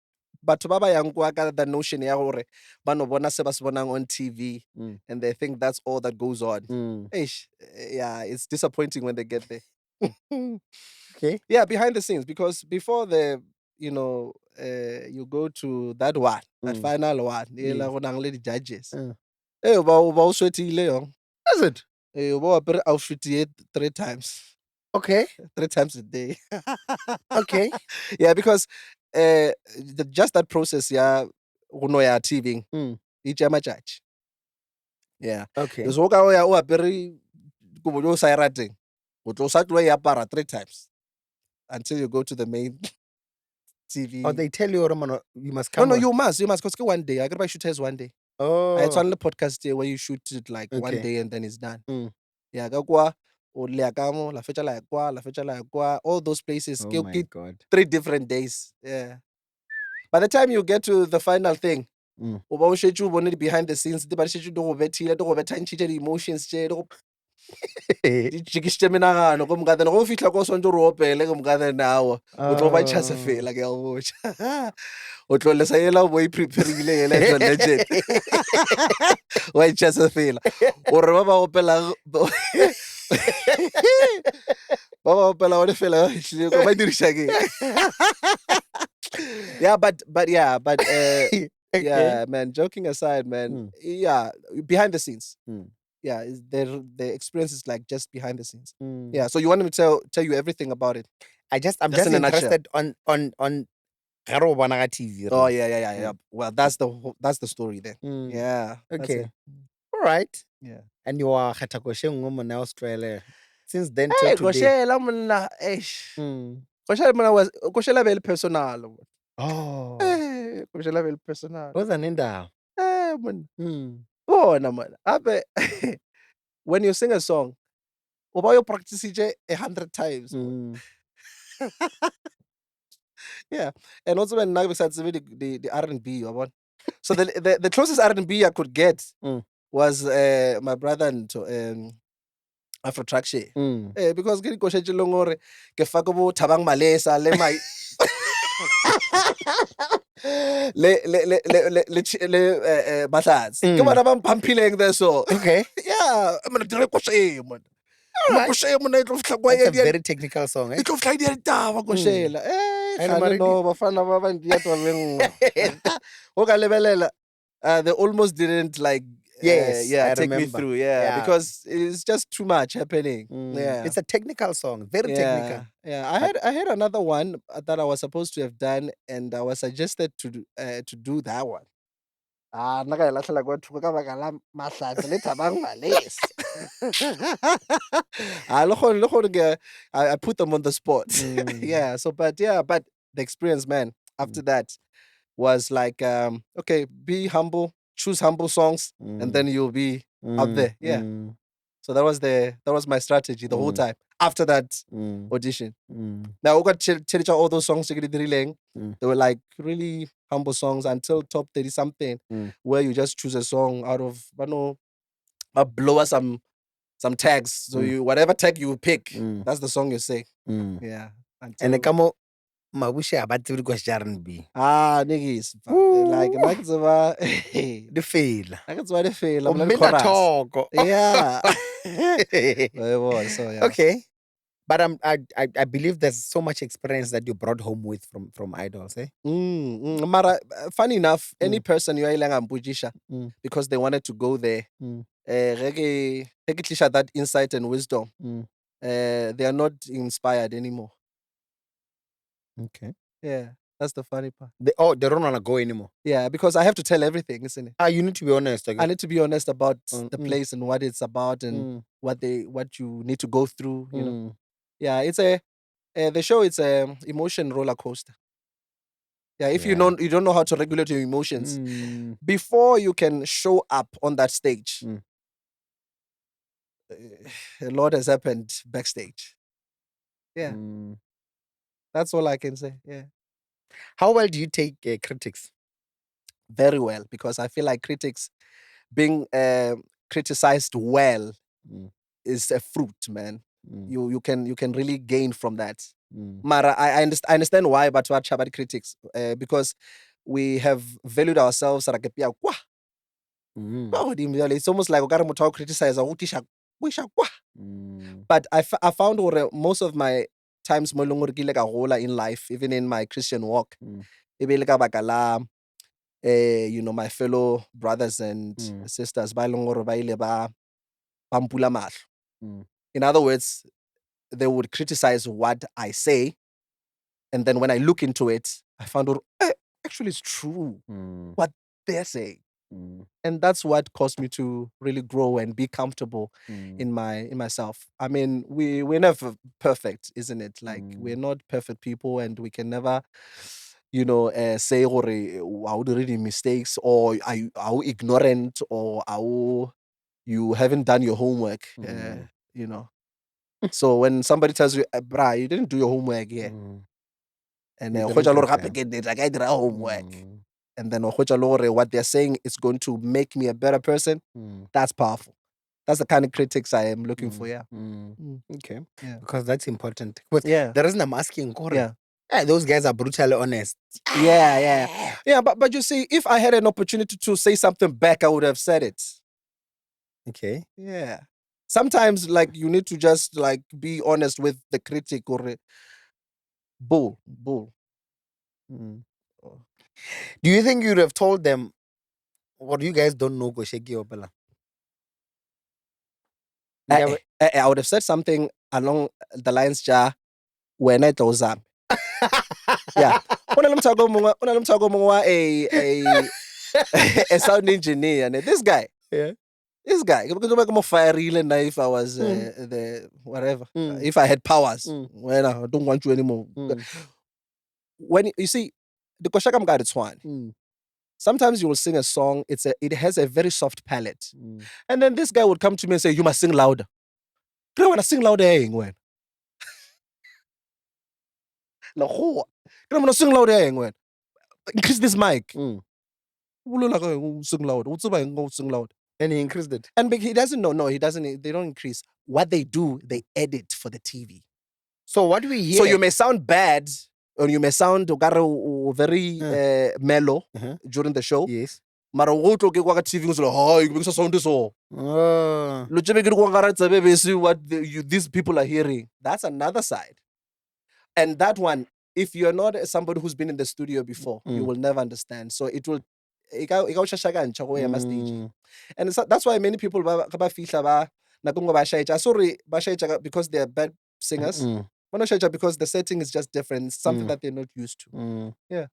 batho ba ba yang kwa ka the notion ya gore ba no bona se ba se bonang on TV and they think that's all that goes on. Ish, yeah, it's disappointing when they get there. Okay. Yeah, behind the scenes because before you go to that one, that final one, Yes. go nang le di judges. Eh, ba o sweatile yong. Is it? Eh, o ba apere outfit ye 3 times. Okay. 3 times a day. Okay. Yeah, because just that process, yeah, uno ya TV, each judge. Yeah. Okay. So ka ya o apere kobo yo sa e rateng. O tlo sa tlo e apara 3 times until you go to the main TV. Or they tell you, Romano, you must No, come. you must, because one day. I gotta shoot as one day. It's Oh. on the podcast here where you shoot it like one Okay. day and then it's done. Yeah, ka kwa o le ka mo la fetsa la kwa, all those places. Oh my God. 3 different days. Yeah. By the time you get to the final thing, o ba o shetse o bone behind the scenes, di ba shetse do go bethile, do go betantshitse di emotions tse, do go di jikisitse menagano ko mokatane go fitlha ko swantse re opele ko mokatane ao o tlo ba tšhase fela ke a go botša o tlo lesa ela o bo e preparile ela e tlo legend wa itšhase fela ore ba ba opelang ba opela one fela ehlile ko ba dirisa ke yeah but Okay. yeah, man, joking aside, man, yeah, behind the scenes. Yeah, the experience is like just behind the scenes. Yeah, so you want me to tell you everything about it? I'm just in a nutshell. interested on Garo Banaga TV. Oh yeah. Well, that's the story then. Yeah. That's Okay. it. All right. Yeah. And you are Khatakoshe woman in Australia. Since then Hey, till today. Koshela mna, eish. Koshela mna was Koshela very personal. Oh. Eh, Koshela very personal. What's an inda? Eh, man. Oh, no, man. Abe, when you sing a song, oba you practice it 100 times. Yeah, and also when Nagbe starts the R&B, yabona. So the closest R&B I could get was my brother and Afro Trakshe. Because ke go shetse leng hore ke fa ko bo Thabang Malesa le mai le Mahlatsi. Ke bona ba mphampileng there so. Okay. Yeah, I'm gonna dire ko shame man. Alright. Ko shame na itlo fitla kwa That's a very technical song, eh? itlo fitla di taba ko shela. And Khane Maridi- no bafana ba ba ndiya to lengwe. O ka lebelela they almost didn't like Yes, I take me remember. through, Yeah. because it's just too much happening. Yeah. It's a technical song, very technical. Yeah, I had another one that I was supposed to have done, and I was suggested to do that one. Nna ka e latlhela kwa thoko ka baka la Mahlatsi le Thabang Malesa. Le gore I put them on the spot. Yeah, but the experience, man, after that was like, okay, be humble, choose humble songs, and then you'll be up there. Yeah. So that was my strategy the whole time after that audition. Now we got to all those songs they were like really humble songs until top 30 something, where you just choose a song out of blow us some tags. So you whatever tag you pick, that's the song you say. Yeah. And Kamo Mabushe a ba tsebe kwa R&B. Niggas. Like, The fail. I can the feel. O I'm like mina chorus. thoko. Yeah. So yeah. Okay. But I believe there's so much experience that you brought home with from idols, eh? Mara, funny enough, any Mm. person you are mbujisha Mm. because they wanted to go there. Mm. Reggae that insight and wisdom. Mm. They are not inspired anymore. Okay. Yeah, that's the funny part. They don't want to go anymore. Yeah, because I have to tell everything, isn't it? You need to be honest, okay? I need to be honest about the Mm. place and what it's about and Mm. what you need to go through. You know. Mm. Yeah, it's the show. It's a emotion roller coaster. Yeah, if Yeah. you don't know how to regulate your emotions Mm. before you can show up on that stage, Mm. a lot has happened backstage. Yeah, Mm. that's all I can say. Yeah, How well do you take critics? very well because I feel like critics being criticized well Mm. is a fruit, man. Mm. You can really gain from that. Mm. Mara, I understand why, but what about critics? Because we have valued ourselves. Mm. It's almost like we criticize. Mm. But I found most of my times mo leng gore ke ile ka gola in life, even in my Christian walk, Mm. e be e le ka baka la you know, my fellow brothers and Mm. sisters ba e leng gore ba ile ba mpula mahlo. Mm. In other words, they would criticize what I say, and then when I look into it, I found out actually it's true Mm. what they're saying. Mm. And that's what caused me to really grow and be comfortable Mm. in myself. I mean, we're never perfect, isn't it? Like we're Mm. not perfect people, and we can never, you know, say or are really mistakes, or are you ignorant, or you haven't done your homework. Mm. You know. So when somebody tells you, "Brah, you didn't do your homework here," Mm. and You then didn't prepare. like I did our homework, Mm. and then what they're saying is going to make me a better person. Mm. That's powerful. That's the kind of critics I am looking for. Mm. Yeah. Mm. Mm. Okay. Yeah. Because that's important. But Yeah. the reason I'm asking, Kore, Yeah. those guys are brutally honest. Yeah. Yeah. Yeah. But you see, if I had an opportunity to say something back, I would have said it. Okay. Yeah. Sometimes, like, you need to just like be honest with the critic or bull. Mm. Oh. Do you think you'd have told them what you guys don't know, Gosheki Opela? I would have said something along the lines, ja, when I told them. Yeah. Una lo mthako mongwe wa a sound engineer. And Yeah. this guy, because I'm more fiery than if I was Mm. the whatever. Mm. If I had powers, Mm. well, I don't want you anymore. Mm. When you see the Koshakam got its one. Mm. Sometimes you will sing a song, it has a very soft palette. Mm. And then this guy would come to me and say, "You must sing louder." I want to sing louder, when. No, I want to sing louder, when. Increase this mic. Mm. Sing louder. Sing louder. And he increased it. And he doesn't know. No, he doesn't. They don't increase. What they do, they edit for the TV. So what we hear. So you may sound bad, or you may sound very mellow during the show. Yes. Mara go tlo ke kwa ka TV ngso hi ke sound so. Lo tsebe ke go ngara tsebe be see what these people are hearing. That's another side. And that one, if you're not somebody who's been in the studio before, you will never understand. So it will stage. And that's why many people ba fihla ba nako ba shaita. Sorry, ba shaita because they're bad singers. Ba no shaita because the setting is just different. It's something that they're not used to. Yeah.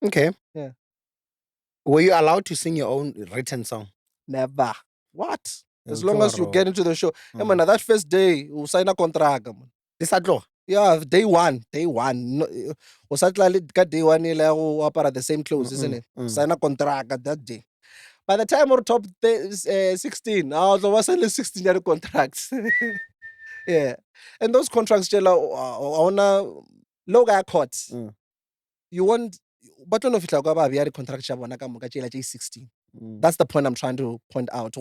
Okay. Yeah. Were you allowed to sing your own written song? Never. What? As long as you get into the show. Man, that first day, you sign a contract. This at law? Yeah, day one. No, day one, you apara the same clothes, isn't it? Sign a contract that day. By the time we're top 16, I was only 16-year contracts. Yeah. And those contracts, on a low guy caught. You want, but don't know if it's like a contract 16. That's the point I'm trying to point out.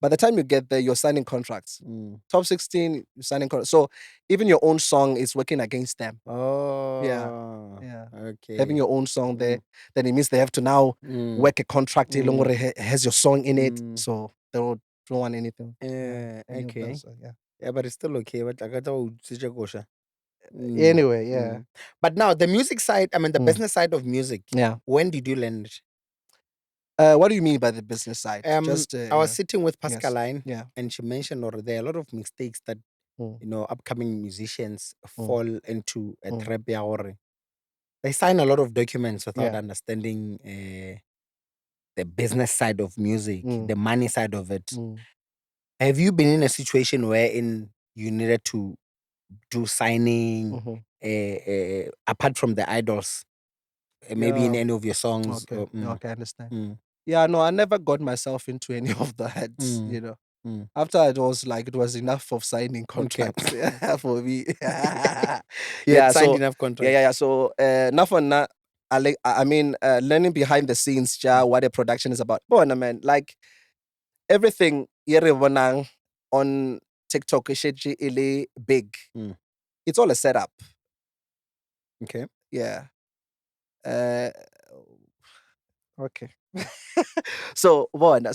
By the time you get there, you're signing contracts. Top 16, you're signing contracts. So even your own song is working against them. Yeah. Oh, Yeah. okay. Having your own song there, then it means they have to now work a contract has your song in it. So they don't want anything. Any of Okay. those. Yeah. Yeah, but it's still okay. But I got to Anyway, yeah. But now the music side, I mean the business side of music. Yeah. When did you learn it? What do you mean by the business side? Just I was sitting with yes. Pacaline, Yeah. and she mentioned, or there are a lot of mistakes that upcoming musicians fall into a trap. They sign a lot of documents without Yeah. understanding the business side of music, the money side of it. Have you been in a situation wherein you needed to do signing apart from the idols, maybe in Yeah. any of your songs? Okay. Okay, I understand. Mm, Yeah, no, I never got myself into any of that, mm, mm. After it was enough of signing Okay. contracts for me. You had Yeah, signed so enough yeah, contracts. yeah, yeah. So enough on that. I mean, learning behind the scenes, what a production is about. But man, like everything yere bonang on TikTok is really big. Mm. It's all a setup. Okay. Yeah. Uh, okay. So what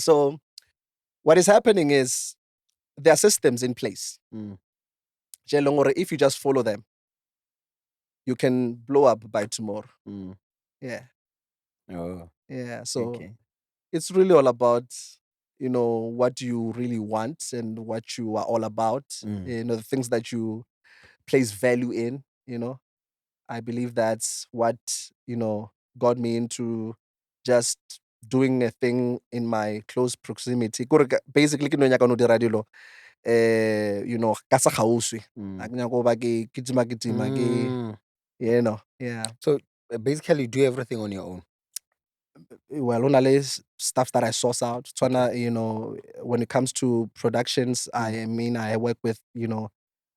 is happening is there are systems in place. If you just follow them, you can blow up by tomorrow. Yeah. Oh, Yeah. So okay. it's really all about, what you really want and what you are all about, the things that you place value in, I believe that's what, got me into just doing a thing in my close proximity. Basically, ke no nyaka no dira dilo, ka se gaufi. Ha ke nyaka go ba ke kitima, yeah. So basically, you do everything on your own. Well, only stuff that I source out. Twana, when it comes to productions, I mean, I work with,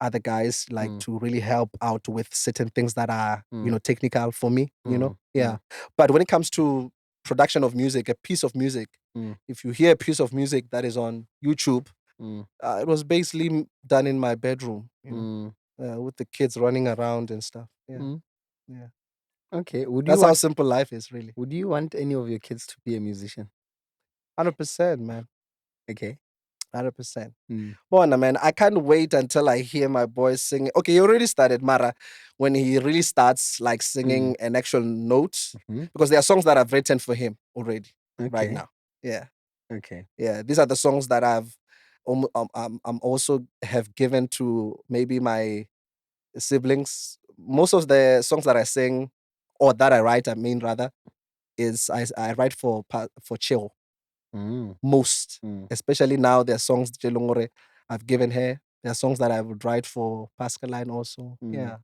other guys like to really help out with certain things that are, technical for me, yeah. But when it comes to production of music, a piece of music, if you hear a piece of music that is on YouTube, it was basically done in my bedroom, with the kids running around and stuff. Yeah. Yeah. Okay. That's how simple life is, really. Would you want any of your kids to be a musician? 100%, man. Okay. 100%. Bona, man, I can't wait until I hear my boy singing. Okay, he already started, Mara, when he really starts like singing an actual note, because there are songs that I've written for him already right now. Yeah. Okay. Yeah. These are the songs that I'm also have given to maybe my siblings. Most of the songs that I sing or that I write, I mean, rather, is I write for chill. Most, especially now, there are songs Jelongore I've given her. There are songs that I would write for Pacaline also. Yeah,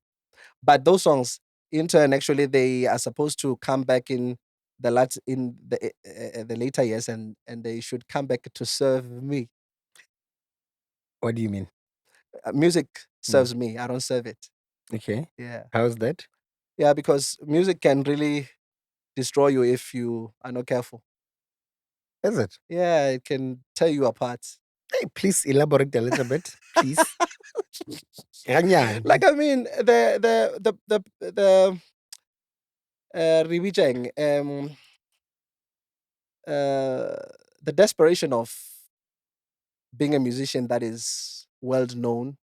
but those songs, in turn, actually, they are supposed to come back in the later years, and they should come back to serve me. What do you mean? Music serves me. I don't serve it. Okay. Yeah, How's that? yeah, because music can really destroy you if you are not careful. Is it? Yeah, it can tear you apart. Hey, please elaborate a little bit, please. Like, I mean, the Ribijang, the desperation of being a musician that is well known.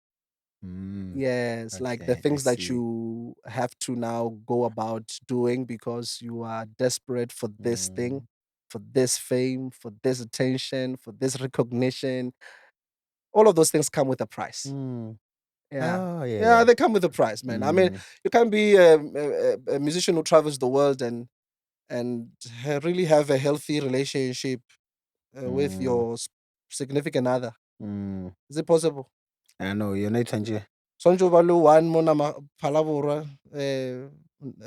Yes, like the Okay, I things that see. you have to now go about doing because you are desperate for this thing, for this fame, for this attention, for this recognition. All of those things come with a price. Yeah. Oh, yeah, Yeah, yeah. they come with a price, man. I mean, you can't be a musician who travels the world and really have a healthy relationship with your significant other. Is it possible? I know, you're not Tangier. Sonjo ba le one mo nama Phalaborwa,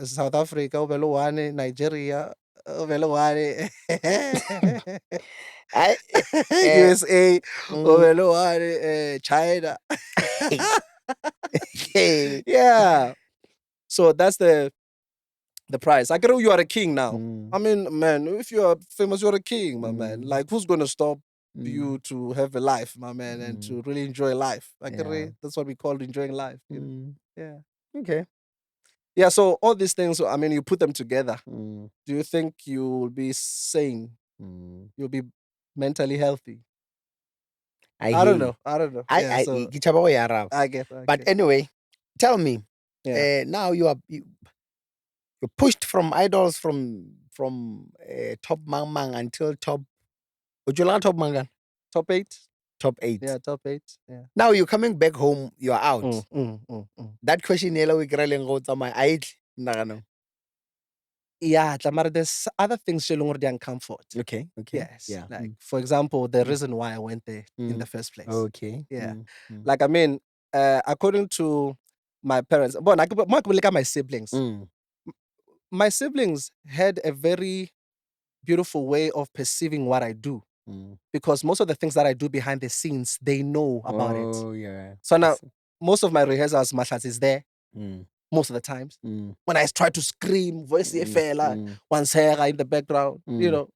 South Africa, o be le one Nigeria, o be le one I, USA, o be le one China. hey. Yeah. So that's the price. I get you are a king now. I mean, man, if you are famous, you're a king, my man. Like, who's gonna stop you Mm. to have a life, my man, and Mm. to really enjoy life. Like Yeah. that's what we call enjoying life. Mm. Yeah. Okay. Yeah. So all these things, I mean, you put them together. Mm. Do you think you will be sane? Mm. You'll be mentally healthy? I I hear don't you. know. I don't know. I Yeah. I So ke tšhaba go ya araba. I get. I But get. anyway, tell me, Yeah. now you're pushed from idols from top mang mang until top. Would you like top mangan? Top 8. Top 8. Yeah. Top 8. Yeah. Now you're coming back home, you're Mm, out. mm, mm, mm. That question yela we kry-leng go tsamaya a itle nagano. Yeah, Tamara, there's other things she already uncomfort. Okay, okay. Yes. Yeah. Like, Mm, for example, the mm, reason why I went there in the mm. first place. Okay. Yeah. Mm, mm, Like, I mean, according to my parents, but I could look at my siblings. mm, My siblings had a very beautiful way of perceiving what I do mm. because most of the things that I do behind the scenes, they know about it. Oh, yeah. So I now, see. most of my rehearsals, Mashats is there Mm, most of the times. mm, When I try to scream, voice the mm, fella, mm, once hair in the background, mm,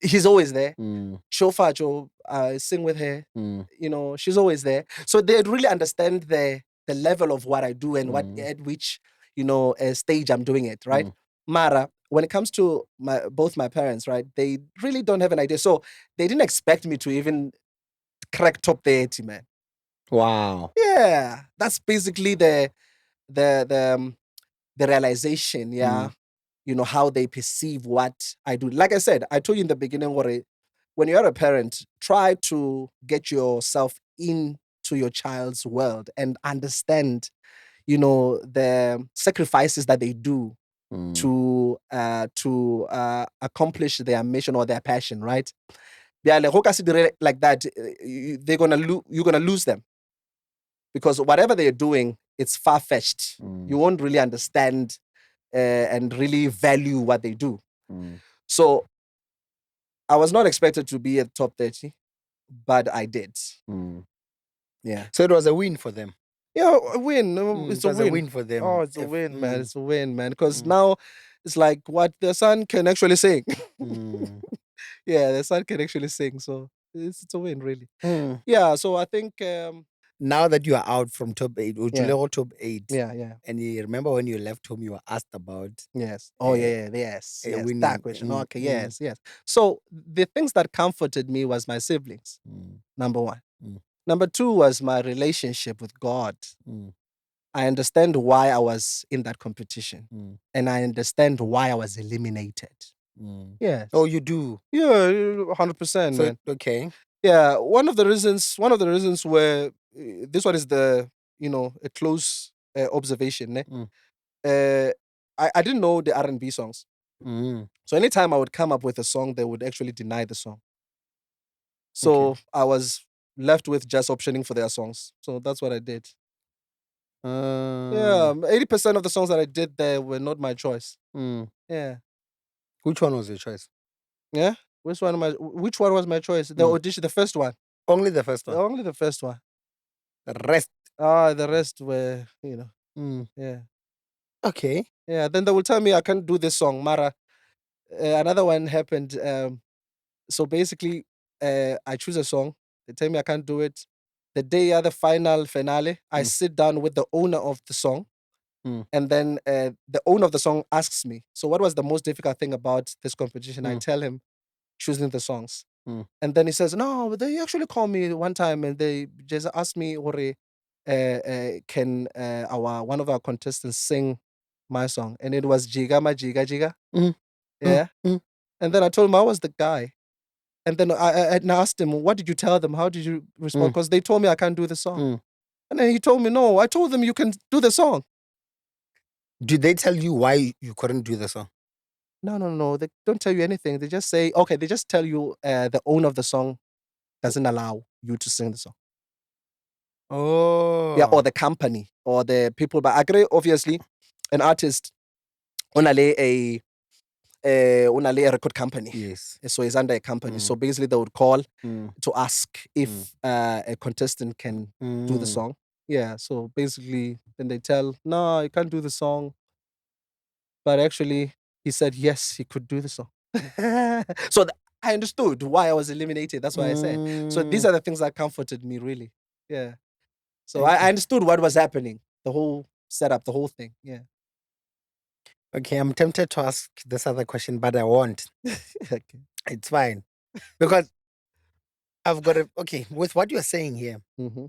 he's always there. mm, Shofa Joe, sing with her, mm, she's always there. So they really understand the level of what I do and what mm, at which, stage I'm doing it, right? mm. Mara, when it comes to both my parents, right, they really don't have an idea. So they didn't expect me to even crack top 30, man. Wow. Yeah. That's basically the the realization, yeah, Mm, how they perceive what I do. Like I said, I told you in the beginning, when you're a parent, try to get yourself into your child's world and understand, the sacrifices that they do mm, to accomplish their mission or their passion, right? Yeah, like, like that, you're gonna lose them because whatever they're doing, it's far fetched. You mm, won't really understand and really value what they do. mm, So I was not expected to be at top 30, but I did. mm. Yeah. So it was a win for them. Yeah, a win. No, It it's a was a win. win for Oh, them. it's a If, win, man. It's a win, man. Because mm, now it's like what the son can actually sing. mm, Yeah, the son can actually sing. So it's a win, really. mm. Yeah. So I think, Now that you are out from top 8, yeah, Ujulego top 8, yeah, yeah. and you remember when you left home, you were asked about Yes. Oh, uh, yeah, yeah, yes, yes. That winning. question. Okay, yes, yes. So the things that comforted me was my siblings, Mm, number one. mm, Number two was my relationship with God. mm, I understand why I was in that competition, mm, and I understand why I was eliminated. mm. Oh, Yes. you do. Yeah, 100%, So man. okay. Yeah, one of the reasons where this one is a close observation. Ne? Mm, I didn't know the R&B songs. mm, So anytime I would come up with a song, they would actually deny the song. okay. So I was left with just optioning for their songs. So that's what I did. Uh, Yeah, 80% of the songs that I did there were not my choice. mm. Yeah. Which one was your choice? Yeah. Which one was my choice? The Mm. audition, the first one. Only the first one. Only the first one. The rest. The rest were, Mm. yeah. Okay. Yeah. Then they will tell me I can't do this song. Mara. Another one happened. So basically, I choose a song. They tell me I can't do it. The day of the final finale, I Mm, sit down with the owner of the song. mm, And then the owner of the song asks me, so what was the most difficult thing about this competition? I mm, tell him choosing the songs. mm, And then he says, no, they actually called me one time and they just asked me, Ore, can our one of our contestants sing my song? And it was Jigama Jiga Jiga. mm, mm, Yeah. mm, And then I told him I was the guy. And then I asked him, what did you tell them? How did you respond? mm, Because they told me I can't do the song. mm. And then he told me, no, I told them you can do the song. Did they tell you why you couldn't do the song? No, no, no. They don't tell you anything. They just say, okay, they just tell you the owner of the song doesn't allow you to sing the song. Yeah, or Oh. the company or the people. But I agree, obviously, an artist only a record company. Yes. So he's under a company. So Mm, basically, they would call mm, to ask mm, if a contestant can do the mm. song. Yeah. So basically, then they tell, no, you can't do the song. But actually, he said yes, he could do the song. So I understood why I was eliminated. That's why I said. So these Mm, are the things that comforted me, really. Yeah. So I okay. understood what was happening, the whole setup, the whole thing. Yeah. Okay, I'm tempted to ask this other question, but I won't. Okay. It's fine. Because I've got a okay, with what you're saying here, Mm-hmm.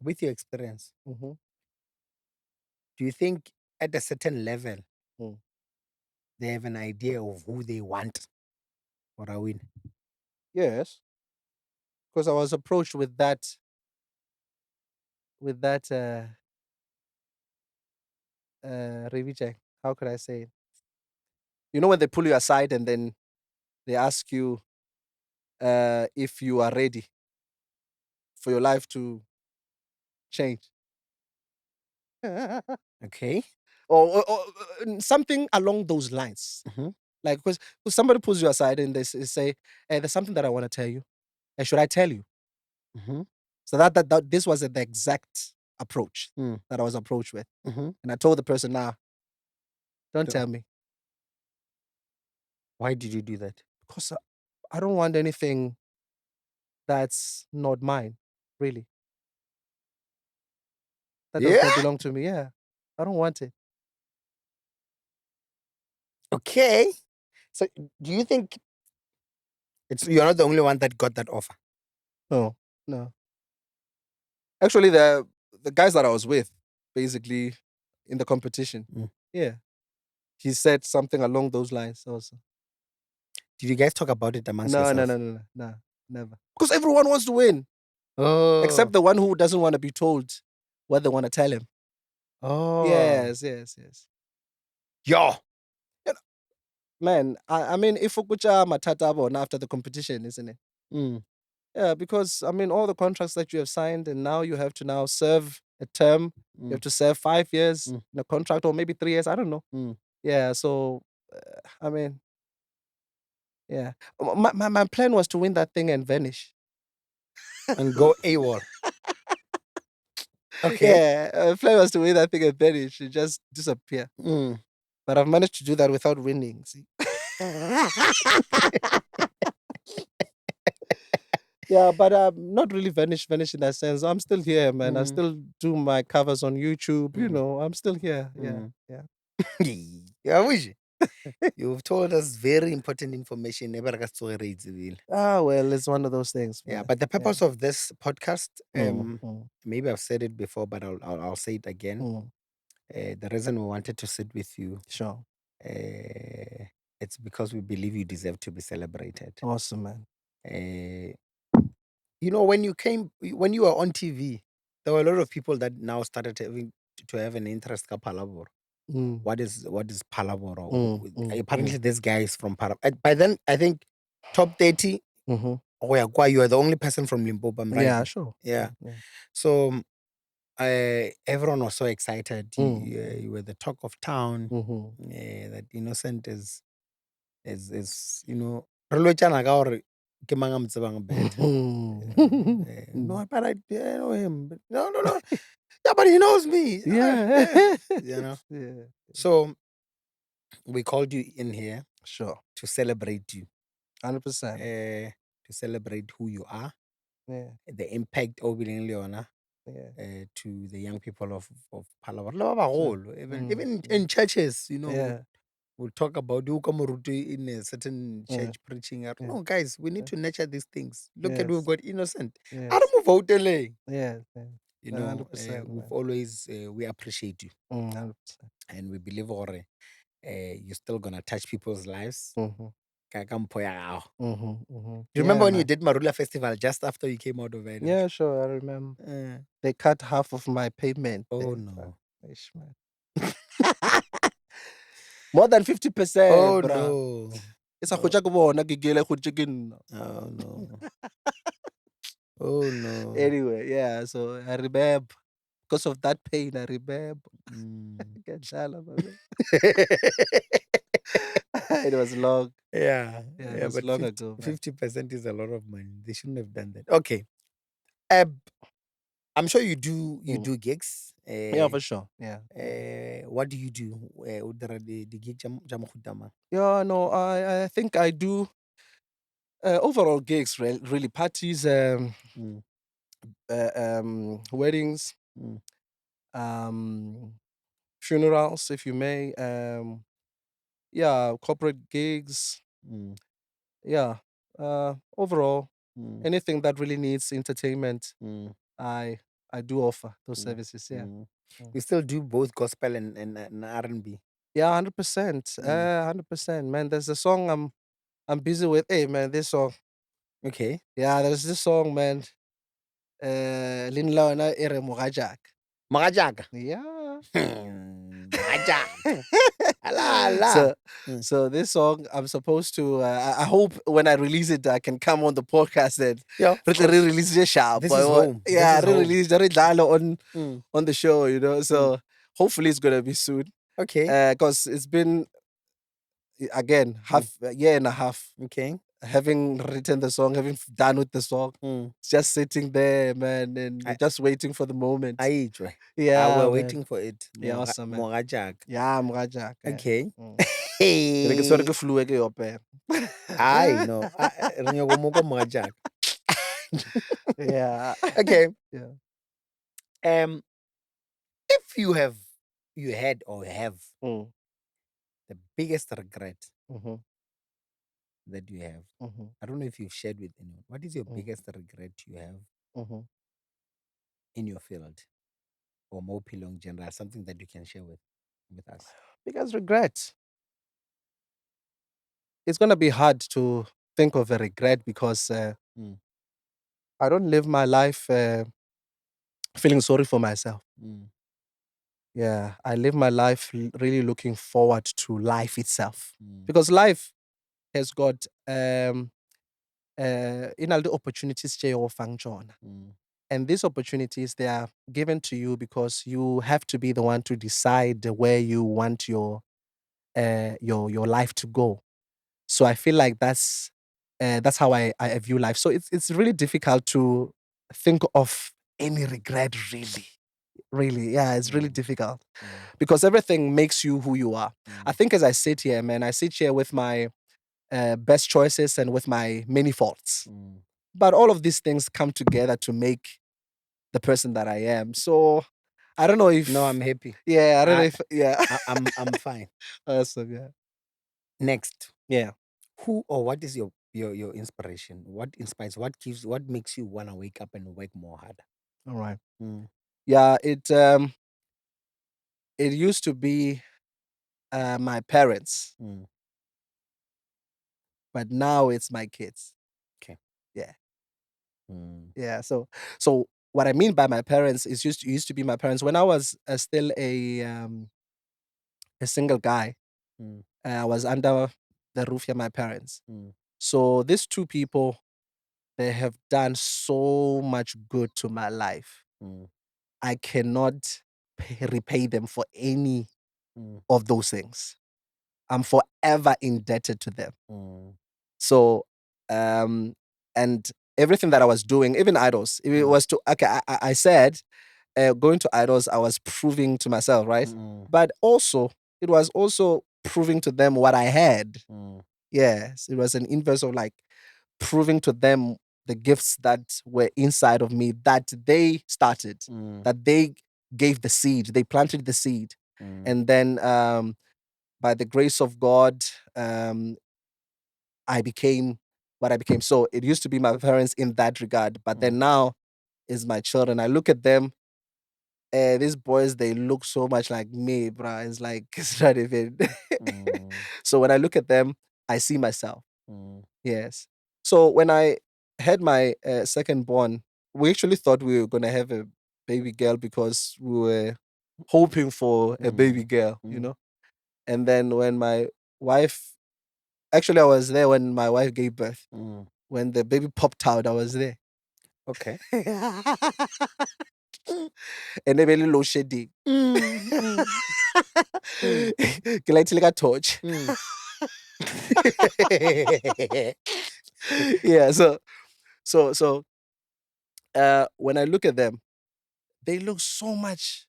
with your experience, Mm-hmm. do you think at a certain level Mm. they have an idea of who they want for a win? Yes, because I was approached with that Reviche. How could I say it? You know when they pull you aside and then they ask you if you are ready for your life to change. Okay. Something along those lines. Mm-hmm. Like, because somebody pulls you aside and say, "Hey, there's something that I want to tell you. And should I tell you?" Mm-hmm. So this was the exact approach that I was approached with, Mm-hmm. and I told the person, "Nah, don't So tell me, why did you do that? because I don't want anything that's not mine. Really, that does not Yeah. belong to me. Yeah, I don't want it. Okay. So do you think it's you're not the only one that got that offer? No, no. Actually, the guys that I was with, basically, in the competition, Mm. yeah, he said something along those lines also. Did you guys talk about it amongst No, no, yourself? no, no, no, no, never. Because everyone wants to win, Oh. except the one who doesn't want to be told what they want to tell him. Oh. Yes, yes, yes. Yo. You know, man, I mean, if ukucha matata bona after the competition, isn't it? Mm. Yeah, because I mean, all the contracts that you have signed, and now you have to now serve a term. You have Mm. to serve 5 years Mm. in a contract, or maybe 3 years. I don't know. Mm. Yeah, so I mean, yeah, my plan was to win that thing and vanish. And go AWOL. Okay. Yeah, plan was to win that thing and vanish, and just disappear. Mm. But I've managed to do that without winning. See? Yeah, but not really vanish in that sense. I'm still here, man. I Mm. still do my covers on YouTube. You Mm. know, I'm still here. Yeah, Mm. yeah. Yeah, I wish you've told us very important information. Never got to read the Ah, well, it's one of those things, Yeah, man. but the Yeah. purpose of this podcast, Mm, mm, maybe I've said it before, but I'll say it again. mm. The reason we wanted to sit with you, Sure. uh, it's because we believe you deserve to be celebrated. Awesome, man. Uh, when you were on TV, there were a lot of people that now started having to have an interest in Palabor. Mm, What is Palabor? mm. Apparently, this guy is from Palabor. By then, I think top 30. Mm-hmm. Oh, yeah, you are the only person from Limpopo. I'm right. Yeah, sure. Yeah. Yeah, yeah. So everyone was so excited. Mm, You were the talk of town. mm-hmm. That Innocent is re lwetšana ka gore ke mang a mo tsebang better. No, but I know him. But no, no, no. Yeah, but he knows me. Yeah. Yeah, Yeah. So we called you in here Sure. to celebrate you, 100%. to celebrate who you are, Yeah. the impact of being Leona. Yeah. To the young people of Palawar. Le ba Sure. bagolo, Mm, even mm. in churches, Yeah. we'll talk about you come in a certain Yeah. church preaching. Yeah. No, guys, we need Yeah. to nurture these things. Look at we've Yes. got innocent. I Yes. don't move out LA. Yes. Yeah. 100%, We've man. always we appreciate you, 100%. and we believe you're still gonna touch people's lives. Mm-hmm. Ka mpho ya gago. Mm-hmm. Mm-hmm. Do you remember Yeah, when you man. did Marula Festival just after you came out of it? Yeah, sure. I remember. Uh, They cut half of my payment oh there, bro. no. Ish, man. More than Oh 50%, bro. no. It's a Oh, khuja ko bona ke gele go chicken. oh no. Oh no. Anyway, yeah, so I remember because of that pain, I remember. Mm. Get jala, man. It was long. Yeah, Yeah, it yeah, was but long ago, man. 50% is a lot of money. They shouldn't have done that. Okay. Uh, I'm sure you Mm. do gigs. Yeah, for sure. Yeah. what do you do? O dira di gig tsa mofuta mang? Yeah, no, I think I do overall gigs, really parties, Mm, weddings, mm, um, funerals, if you may, yeah, corporate gigs, mm, yeah. Overall, mm, anything that really needs entertainment, mm, I I do offer those mm, services. Yeah. mm. Mm. You still do both gospel and R&B? Yeah, 100%. Mm. 100%. Man, there's a song I'm busy with. Hey man, this song. Okay. Yeah, there's this song, man. Linlaona ere mogajak. Mogajaga? Yeah. Mogajaga. Ala, ala. so Mm. so this song I'm supposed to I hope when I release it I can come on the podcast and Yeah, of course. release it sharp. This is home. This Yeah, is home. release on Mm, on the show, mm. So hopefully it's gonna be soon. Okay. Because it's been again Mm. half a year and a half Okay. having written the song, having done with the song. Mm. It's just sitting there, man, I and just waiting for the moment. Aitjwe. Yeah, We're man. waiting for it. Yeah, awesome, man. Mogajaga. Yeah, Mrajak. Okay. Mm. Sorry ke flu ke yope. I know. Re nyaka mo kwa Mogajaga. Yeah. Okay. Yeah. Um, if you had or have Mm. the biggest regret Mm-hmm. that you have, Mm-hmm. I don't know if you've shared with anyone. What is your Mm. biggest regret you have Mm-hmm. in your field or more in general? Something that you can share with us. Because regret, it's gonna be hard to think of a regret because Mm, I don't live my life feeling sorry for myself. mm, Yeah, I live my life really looking forward to life itself mm, because life has got in all the opportunities che o fang chona. mm, And these opportunities they are given to you because you have to be the one to decide where you want your life to go. So I feel like that's how I view life. So it's really difficult to think of any regret really. Really, yeah, it's really mm, difficult mm, because everything makes you who you are. I mm, think as I sit here, man, I sit here with my best choices and with my many faults. mm. But all of these things come together to make the person that I am. So I don't know No, if, I'm happy. yeah, I don't know I, if, yeah. I'm fine. Awesome, yeah. Next, Yeah. who or what is your inspiration? What inspires? What makes you wanna wake up and work more harder? All right. Mm, Yeah, it used to be my parents, mm, but now it's my kids. okay. Yeah. Mm, Yeah. So what I mean by my parents is used to be my parents when I was still a single guy. mm, I was under the roof of my parents. mm, So these two people, they have done so much good to my life. mm, I cannot repay them for any mm, of those things. I'm forever indebted to them. mm, So, um, and everything that I was doing, even idols, it mm, was to okay. I said going to idols, I was proving to myself, right? mm, But also, it was also proving to them what I had. mm, Yes, it was an inverse of like proving to them the gifts that were inside of me that they started, mm, that they gave the seed, they planted the seed, mm, and then by the grace of God, I became what I became. So it used to be my parents in that regard, but mm, then now is my children. I look at them. These boys, they look so much like me, bruh. It's like it's not even. mm, So when I look at them, I see myself. mm, Yes. So when I had my second born, we actually thought we were gonna have a baby girl because we were hoping for a baby mm, girl, mm. And then when my wife, actually, I was there when my wife gave birth. Mm. When the baby popped out, I was there. Okay. And they really low shedding. Mm, mm, mm, Ke lightle ka torch. mm. Yeah. So when I look at them, they look so much.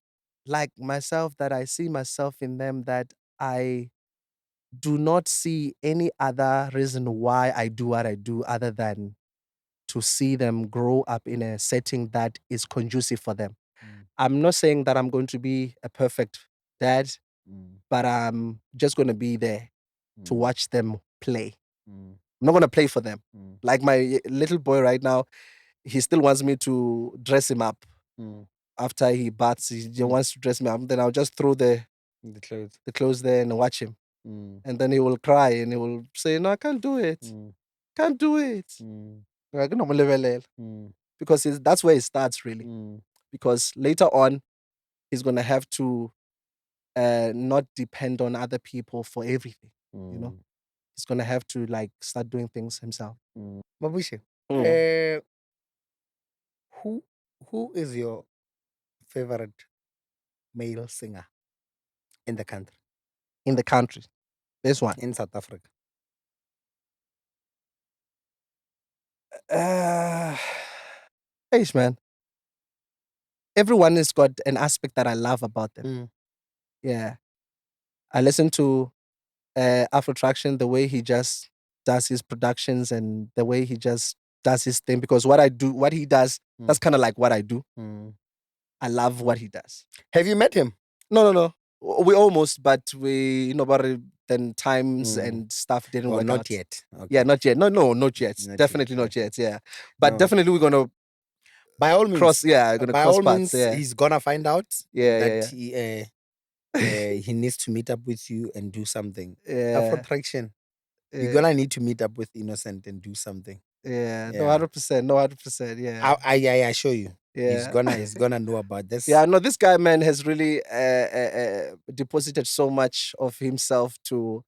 like myself, that I see myself in them, that I do not see any other reason why I do what I do other than to see them grow up in a setting that is conducive for them. Mm, I'm not saying that I'm going to be a perfect dad, mm, but I'm just going to be there to mm, watch them play. mm, I'm not going to play for them. mm, Like my little boy right now, he still wants me to dress him up mm, after he baths. He just mm. wants to dress me up. Then I'll just throw The clothes. the clothes there and watch him. Mm, And then he will cry and he will say, "No, I can't do it. mm, Can't do it." mm, Like, "No, malevelela." mm, Because that's where it starts really. mm, Because later on, he's going to have to not depend on other people for everything. You know, mm, he's going to have to like start doing things himself. mm. Mabushe, Mm. who who is your favorite male singer in the country, In the country, this one. in South Africa? Uh, hey, man. Everyone has got an aspect that I love about them. Mm, Yeah. I listen to Afro Traction, the way he just does his productions and the way he just does his thing. Because what he does, mm, that's kind of like what I do. mm. I love what he does. Have you met him? No, no, no. We almost, but but then times Mm. and stuff didn't Or work not out. yet? Yeah, Okay, not yet. No, no, not yet. not yet. Definitely not Okay. yet. Yeah, but No, definitely we're gonna by all cross. means, Yeah, gonna by cross all paths. means, Yeah, he's gonna find out yeah, that yeah, he needs to meet up with you and do something. Afro yeah, Traction, you're yeah, gonna need to meet up with Innocent and do something. yeah. No, Yeah, 100%. No, 100%. Yeah, I assure you, yeah. he's gonna know about this. Yeah, no, this guy, man, has really deposited so much of himself to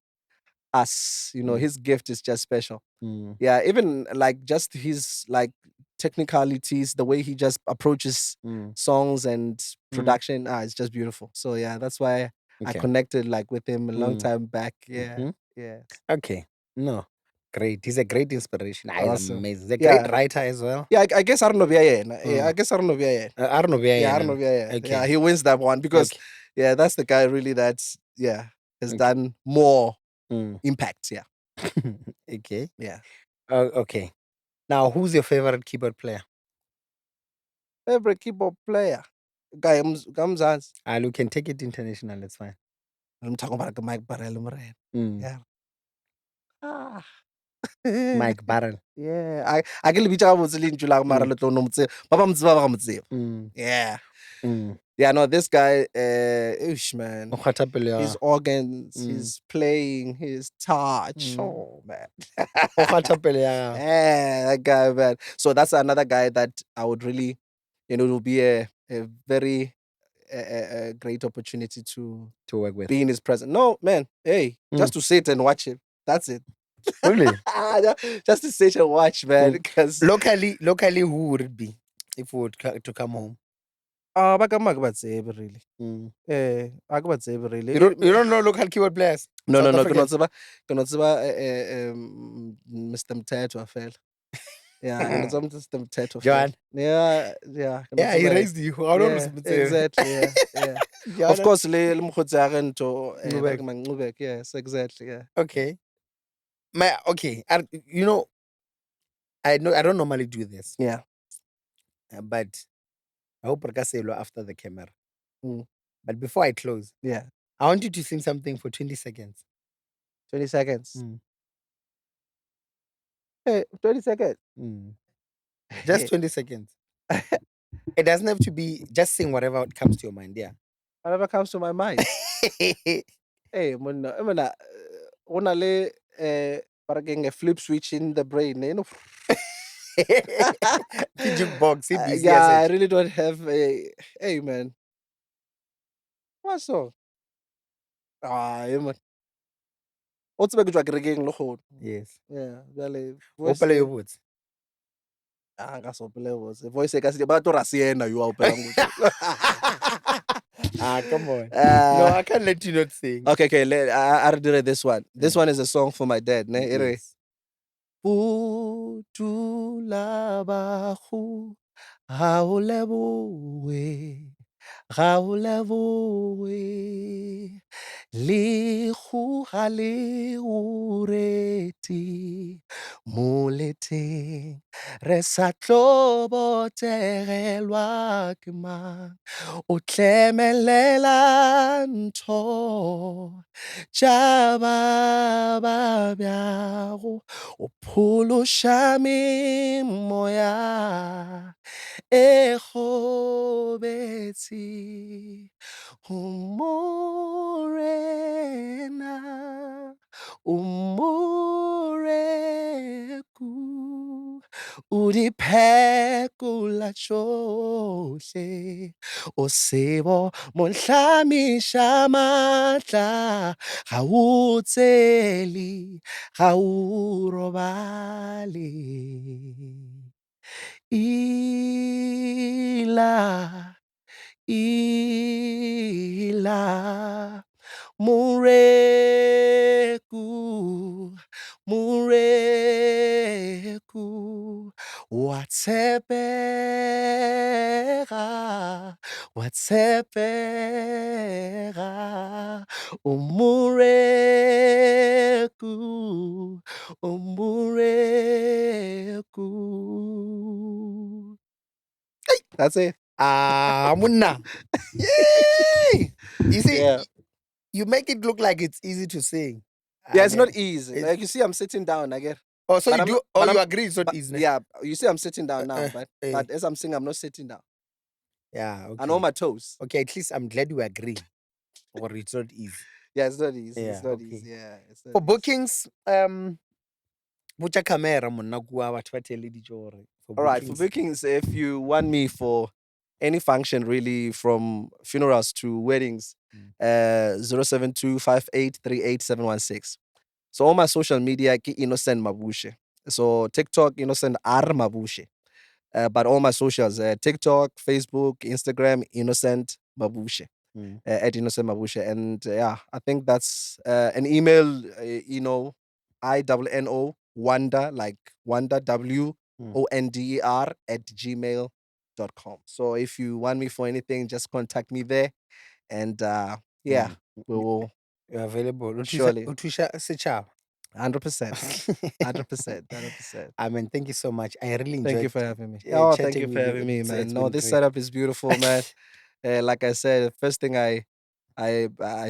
us. Mm, His gift is just special. mm, Yeah, even like just his like technicalities, the way he just approaches mm, songs and mm. production, it's just beautiful. So yeah, that's why I Okay. connected like with him a long Mm, time back. Yeah, hmm. yeah, Okay. No, great. He's a great inspiration. He's awesome. amazing. He's a great Yeah, writer as well. yeah. I guess I don't know. Yeah, yeah. Mm. I guess I don't know. Yeah, I don't know where I yeah. I don't know. am. Yeah, yeah. Okay. He wins that one because Okay. yeah, that's the guy really that's has Okay. done more Mm. impact. Yeah, Okay. yeah. Okay. Now, who's your favorite keyboard player? Favorite keyboard player, guy Gamzans. You can take it international. It's fine. I'm talking about Mike Barrel. Mm. Yeah. Ah. Mike Barrel. Yeah, I ke le bitsa ga botse le ntjula mara Mm. le tlo no mo tseba. Ba ba mo tseba ba ga mo tseba. Mm. Yeah. Mm. Yeah, no, this guy, ish, man. O kgwatha pelo His ya- organs, Mm. his playing, his touch. Mm. Oh, man. O kgwatha pelo ya- Yeah, that guy, man. So that's another guy that I would really, it will be a very a great opportunity to to work with. be in his presence. No, man. Hey, Mm. just to sit and watch him. That's it. Really? Just to sit and watch, man. Mm. Because Locally, who would it be if we would to come home? bakamaka batsebe really. Mm. A ke ba tsebe really. You don't know local keyboard players? No, no, South no. African? Ke no tseba Mr. Mthethwa fela. Yeah, ke no tseba Mr. Mthethwa fela. John. Yeah, yeah, ke no Yeah, he tseba yena. raised you. I don't Yeah, know. exactly. Yeah, yeah. Of John. course, le mokgotsi a re ntho ba re Ngubek. ke mang Ncubek. Yes, exactly. Yeah. Okay. Okay. I don't normally do this, Yeah. but I hope I say after the camera. Mm, But before I close, yeah. I want you to sing something for 20 seconds. 20 seconds. Mm. Hey, 20 seconds. Mm. Just 20 seconds. It doesn't have to be, just sing whatever comes to your mind. Yeah. Whatever comes to my mind. Hey, monna, go na le ba re keng, a flip switch in the brain. Jukebox, busy as Yeah, I such. really don't have a. Hey, man, what song? Yeah, man. O tsebe ke tswa kerekeng le kgono. Yes. Yeah, jwale voice Opela your words. nka se opele botse. Voice ka se ba tlo ra se ena yo a opelang botse. Come on. No, Uh, I can't let you not sing. okay, okay. I did this one. This Mm. one is a song for my dad. Ne? Ere, Yes. Putula bahu ha o lebohe ga o leboge le kgoga le goreti mo leteng re sa tlo botegelwa ke mang o tlemelela ntho tša ba bjago o phološa memoya e kgobetše o morena o moreku o di phekola tšohle o sebo mo ntlhamiša maatla ga o tsele ga o robale ila ila mureku mureku watsepega umureku. That's it. Ah, Munna. Yay! You see, Yeah. you make it look like it's easy to sing. Yeah, And it's not easy. it's, Like you see, I'm sitting down again. oh, so But you I'm do, not oh, but you I'm agree it's not but easy. Ne? yeah, you see I'm sitting down now, but Eh. as I'm singing, I'm not sitting down. Yeah, I'm on okay. my toes. Okay, at least I'm glad you agree. Or it's not easy. Yeah, it's not easy. It's Yeah, not okay. easy. Yeah, it's not For easy. bookings, botša camera monna kua batho ba theeleditše gore for All right, for bookings. bookings, if you want me for any function really from funerals to weddings, 072 So all my social media, ki Innocent Mabushe. So TikTok, Innocent R Mabushe. But all my socials, TikTok, Facebook, Instagram, Innocent Mabushe. At Innocent Mabushe. And yeah, I think that's an email, INNO, Wonder, like Wonder, WONDER at gmail.com. So if you want me for anything, just contact me there. And yeah, Mm. we will You're available. surely. O thuša setšhaba. 100%. 100%. 100%. I mean, thank you so much. I really Thank you enjoyed for having me. Oh, thank you chatting for with you. having me, man. It's No, been this great. setup is beautiful, man. Like I said, first thing I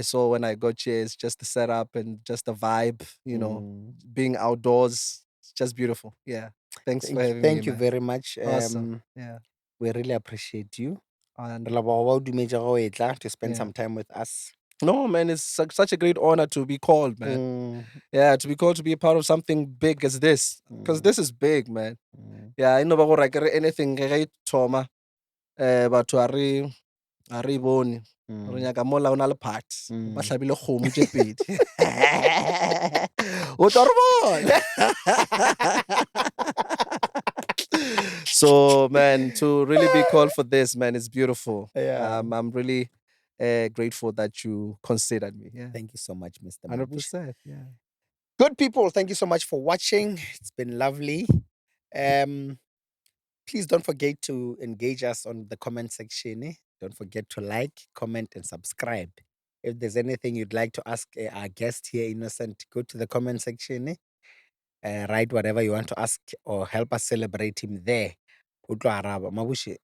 saw when I got here is just the setup and just the vibe, being outdoors. It's just beautiful. Yeah. Thanks for having me, Thank you man. very much. Awesome. Yeah. We really appreciate you. And Re leboga ba o dumetše go etla to spend yeah. some time with us. No, man, it's such a great honor to be called, man. Yeah, to be called to be a part of something big as this. Because this is big, man. Yeah, I know about like anything re thoma batho a re bone re nyaka mola o na le parts ba tlhabile kgomo tse pedi o tla re bona. So man, to really be called for this, man, it's beautiful. Yeah. I'm really grateful that you considered me. Yeah. Thank you so much, Mr. Mabushe. 100%. Yeah. Good people, thank you so much for watching. It's been lovely. Please don't forget to engage us on the comment section. Don't forget to like, comment, and subscribe. If there's anything you'd like to ask our guest here, Innocent, go to the comment section. Write whatever you want to ask or help us celebrate him there. O tlo araba. Mabushe,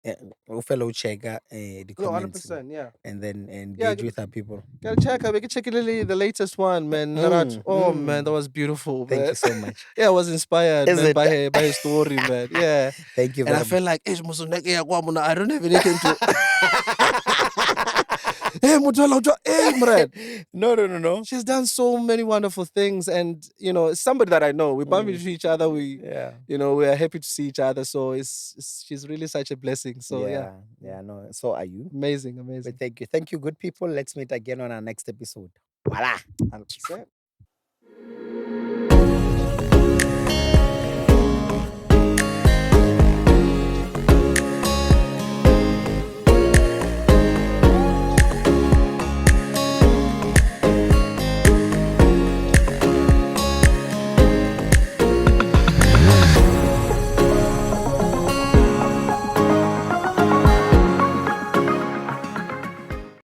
o fela o check-a, the Yo, comments 100%. Yeah. and then Yeah. engage with our people. Gotta check out. We can check it the latest one, man. Oh man, that was beautiful, Thank man. you so much. Yeah, I was inspired, Is man, it? by his story, man. Yeah. Thank you And I very much. felt like, I don't have anything to. Hey, Mred. No. She's done so many wonderful things, and it's somebody that I know. We bump into each other. Yeah. We are happy to see each other. So she's really such a blessing. So yeah, No. So are you. amazing, But amazing. thank you, good people. Let's meet again on our next episode. Voila. 100%.